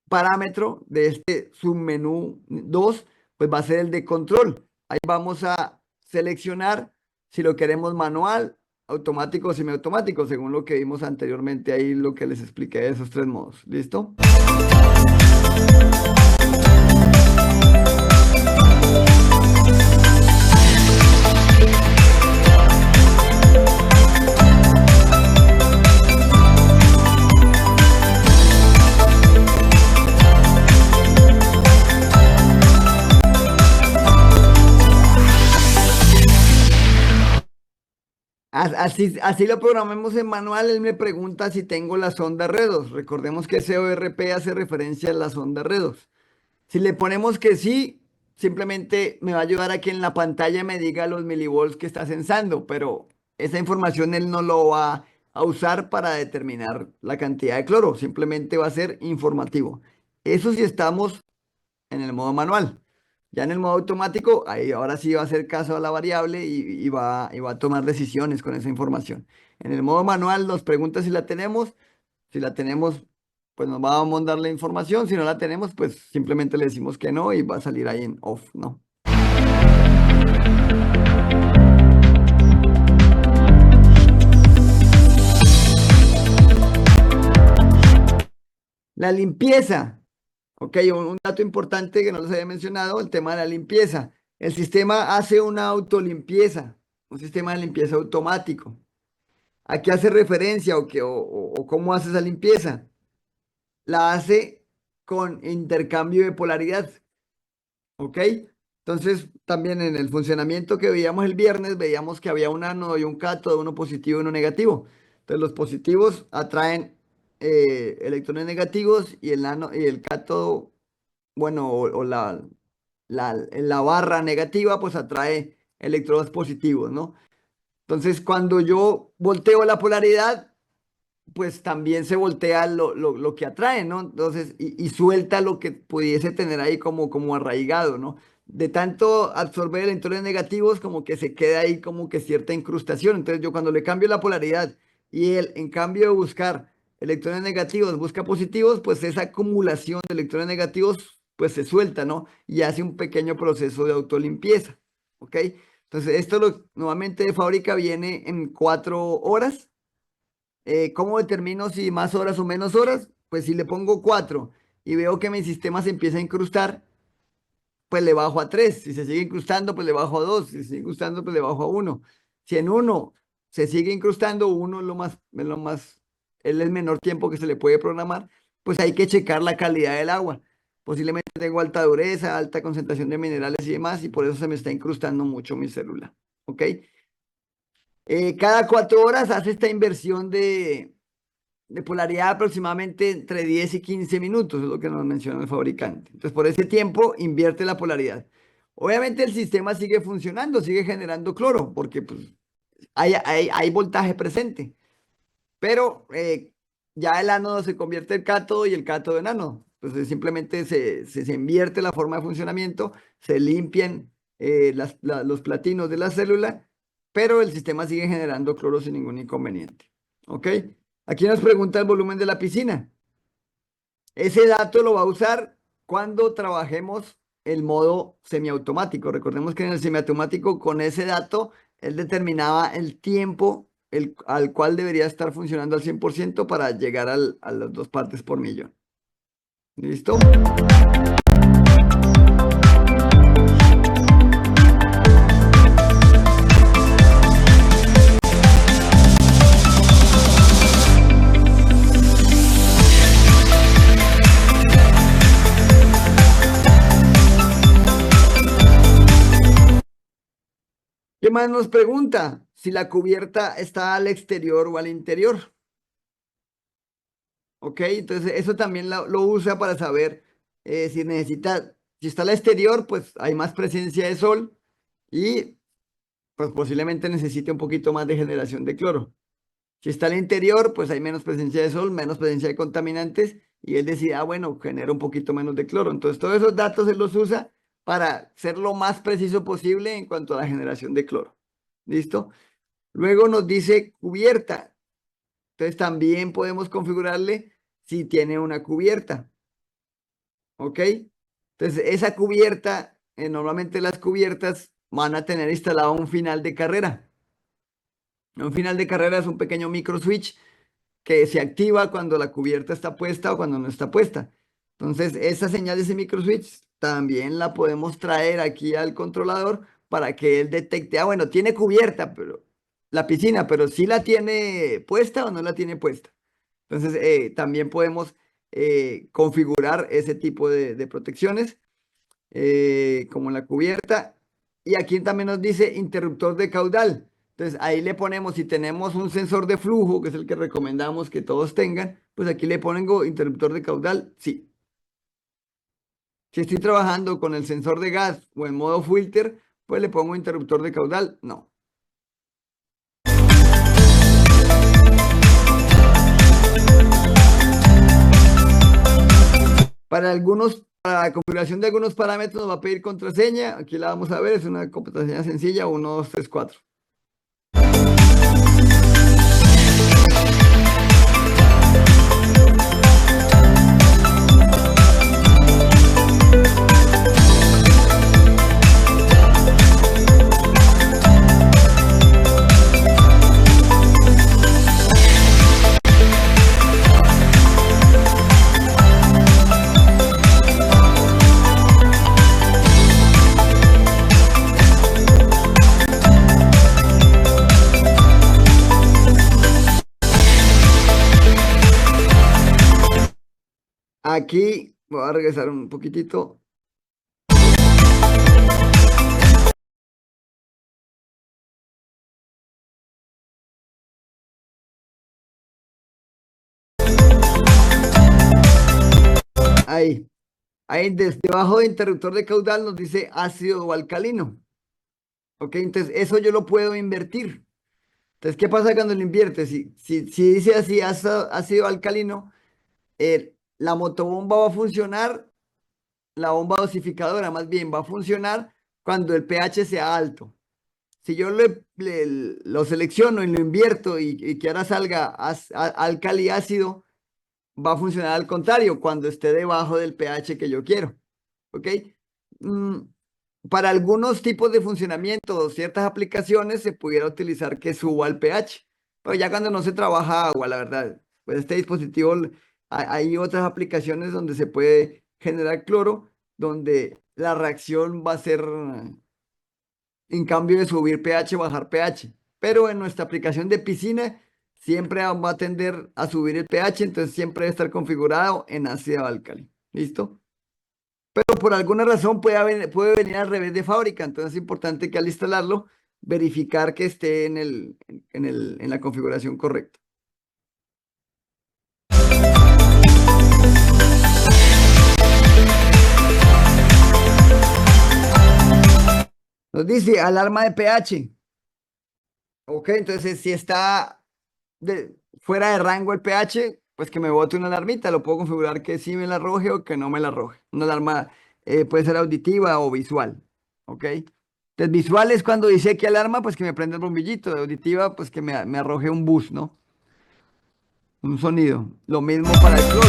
parámetro de este submenú 2 pues va a ser el de control. Ahí vamos a seleccionar si lo queremos manual, automático o semiautomático, según lo que vimos anteriormente ahí, lo que les expliqué de esos tres modos. ¿Listo? Así lo programemos en manual, él me pregunta si tengo la sonda redos. Recordemos que CORP hace referencia a la sonda redos. Si le ponemos que sí, simplemente me va a ayudar a que en la pantalla me diga los milivolts que está censando, pero esa información él no lo va a usar para determinar la cantidad de cloro, simplemente va a ser informativo. Eso si estamos en el modo manual. Ya en el modo automático, ahí ahora sí va a hacer caso a la variable y va a tomar decisiones con esa información. En el modo manual nos pregunta si la tenemos, pues nos va a mandar la información, si no la tenemos, pues simplemente le decimos que no y va a salir ahí en off, ¿no? La limpieza, ok, un dato importante que no les había mencionado, el tema de la limpieza. El sistema hace una autolimpieza, un sistema de limpieza automático. ¿A qué hace referencia o cómo hace esa limpieza? La hace con intercambio de polaridad, ¿ok? Entonces, también en el funcionamiento que veíamos el viernes, veíamos que había un ánodo y un cátodo, uno positivo y uno negativo. Entonces, los positivos atraen electrones negativos y el cátodo, bueno, o la barra negativa, pues atrae electrones positivos, ¿no? Entonces, cuando yo volteo la polaridad, pues también se voltea lo que atrae, ¿no? Entonces, y suelta lo que pudiese tener ahí como arraigado, ¿no? De tanto absorber electrones negativos, como que se queda ahí como que cierta incrustación. Entonces, yo cuando le cambio la polaridad y él, en cambio de buscar electrones negativos, busca positivos, pues esa acumulación de electrones negativos, pues se suelta, ¿no? Y hace un pequeño proceso de autolimpieza, ¿ok? Entonces, esto nuevamente de fábrica viene en 4 horas. ¿Cómo determino si más horas o menos horas? Pues si le pongo 4 y veo que mi sistema se empieza a incrustar, pues le bajo a 3. Si se sigue incrustando, pues le bajo a 2. Si se sigue incrustando, pues le bajo a 1. Si en 1 se sigue incrustando, 1 es el menor tiempo que se le puede programar, pues hay que checar la calidad del agua. Posiblemente tengo alta dureza, alta concentración de minerales y demás, y por eso se me está incrustando mucho mi célula. ¿Ok? Cada 4 horas hace esta inversión de polaridad aproximadamente entre 10 y 15 minutos, es lo que nos menciona el fabricante. Entonces, por ese tiempo invierte la polaridad. Obviamente el sistema sigue funcionando, sigue generando cloro, porque pues, hay voltaje presente, pero ya el ánodo se convierte en cátodo y el cátodo en ánodo. Entonces simplemente se invierte la forma de funcionamiento, se limpian los platinos de la célula, pero el sistema sigue generando cloro sin ningún inconveniente. ¿Ok? Aquí nos pregunta el volumen de la piscina. Ese dato lo va a usar cuando trabajemos el modo semiautomático. Recordemos que en el semiautomático con ese dato él determinaba el tiempo al cual debería estar funcionando al 100% para llegar a las 2 partes por millón. ¿Listo? ¿Qué más nos pregunta? Si la cubierta está al exterior o al interior. ¿Ok? Entonces, eso también lo usa para saber si está al exterior, pues hay más presencia de sol y pues posiblemente necesite un poquito más de generación de cloro. Si está al interior, pues hay menos presencia de sol, menos presencia de contaminantes y él decide, ah, bueno, genera un poquito menos de cloro. Entonces, todos esos datos él los usa para ser lo más preciso posible en cuanto a la generación de cloro. ¿Listo? Luego nos dice cubierta. Entonces, también podemos configurarle si tiene una cubierta. ¿Ok? Entonces, esa cubierta, normalmente las cubiertas van a tener instalado un final de carrera. Un final de carrera es un pequeño micro switch que se activa cuando la cubierta está puesta o cuando no está puesta. Entonces, esa señal de ese micro switch también la podemos traer aquí al controlador para que él detecte, ah, bueno, tiene cubierta, pero la piscina, pero sí la tiene puesta o no la tiene puesta. Entonces, también podemos configurar ese tipo de protecciones, como la cubierta. Y aquí también nos dice interruptor de caudal. Entonces, ahí le ponemos, si tenemos un sensor de flujo, que es el que recomendamos que todos tengan, pues aquí le pongo interruptor de caudal, sí. Si estoy trabajando con el sensor de gas o en modo filter, pues le pongo interruptor de caudal, no. Para la configuración de algunos parámetros nos va a pedir contraseña. Aquí la vamos a ver, es una contraseña sencilla, 1, 2, 3, 4. Aquí voy a regresar un poquitito. Ahí. Ahí debajo de interruptor de caudal nos dice ácido o alcalino. ¿Ok? Entonces, eso yo lo puedo invertir. Entonces, ¿qué pasa cuando lo inviertes? Si dice así ácido alcalino, la motobomba va a funcionar, la bomba dosificadora más bien va a funcionar cuando el pH sea alto. Si yo lo selecciono y lo invierto y que ahora salga álcali ácido, va a funcionar al contrario, cuando esté debajo del pH que yo quiero. ¿Ok? Mm, para algunos tipos de funcionamiento o ciertas aplicaciones se pudiera utilizar que suba el pH, pero ya cuando no se trabaja agua, la verdad, pues este dispositivo, hay otras aplicaciones donde se puede generar cloro, donde la reacción va a ser, en cambio de subir pH, bajar pH. Pero en nuestra aplicación de piscina siempre va a tender a subir el pH, entonces siempre debe estar configurado en ácido álcali. ¿Listo? Pero por alguna razón puede venir al revés de fábrica, entonces es importante que al instalarlo, verificar que esté en la configuración correcta. Nos dice alarma de pH. Ok, entonces si está fuera de rango el pH, pues que me bote una alarmita. Lo puedo configurar que sí me la arroje o que no me la arroje. Una alarma puede ser auditiva o visual. Ok. Entonces visual es cuando dice que alarma, pues que me prenda el bombillito. De auditiva, pues que me arroje un bus, ¿no? Un sonido. Lo mismo para el cloro.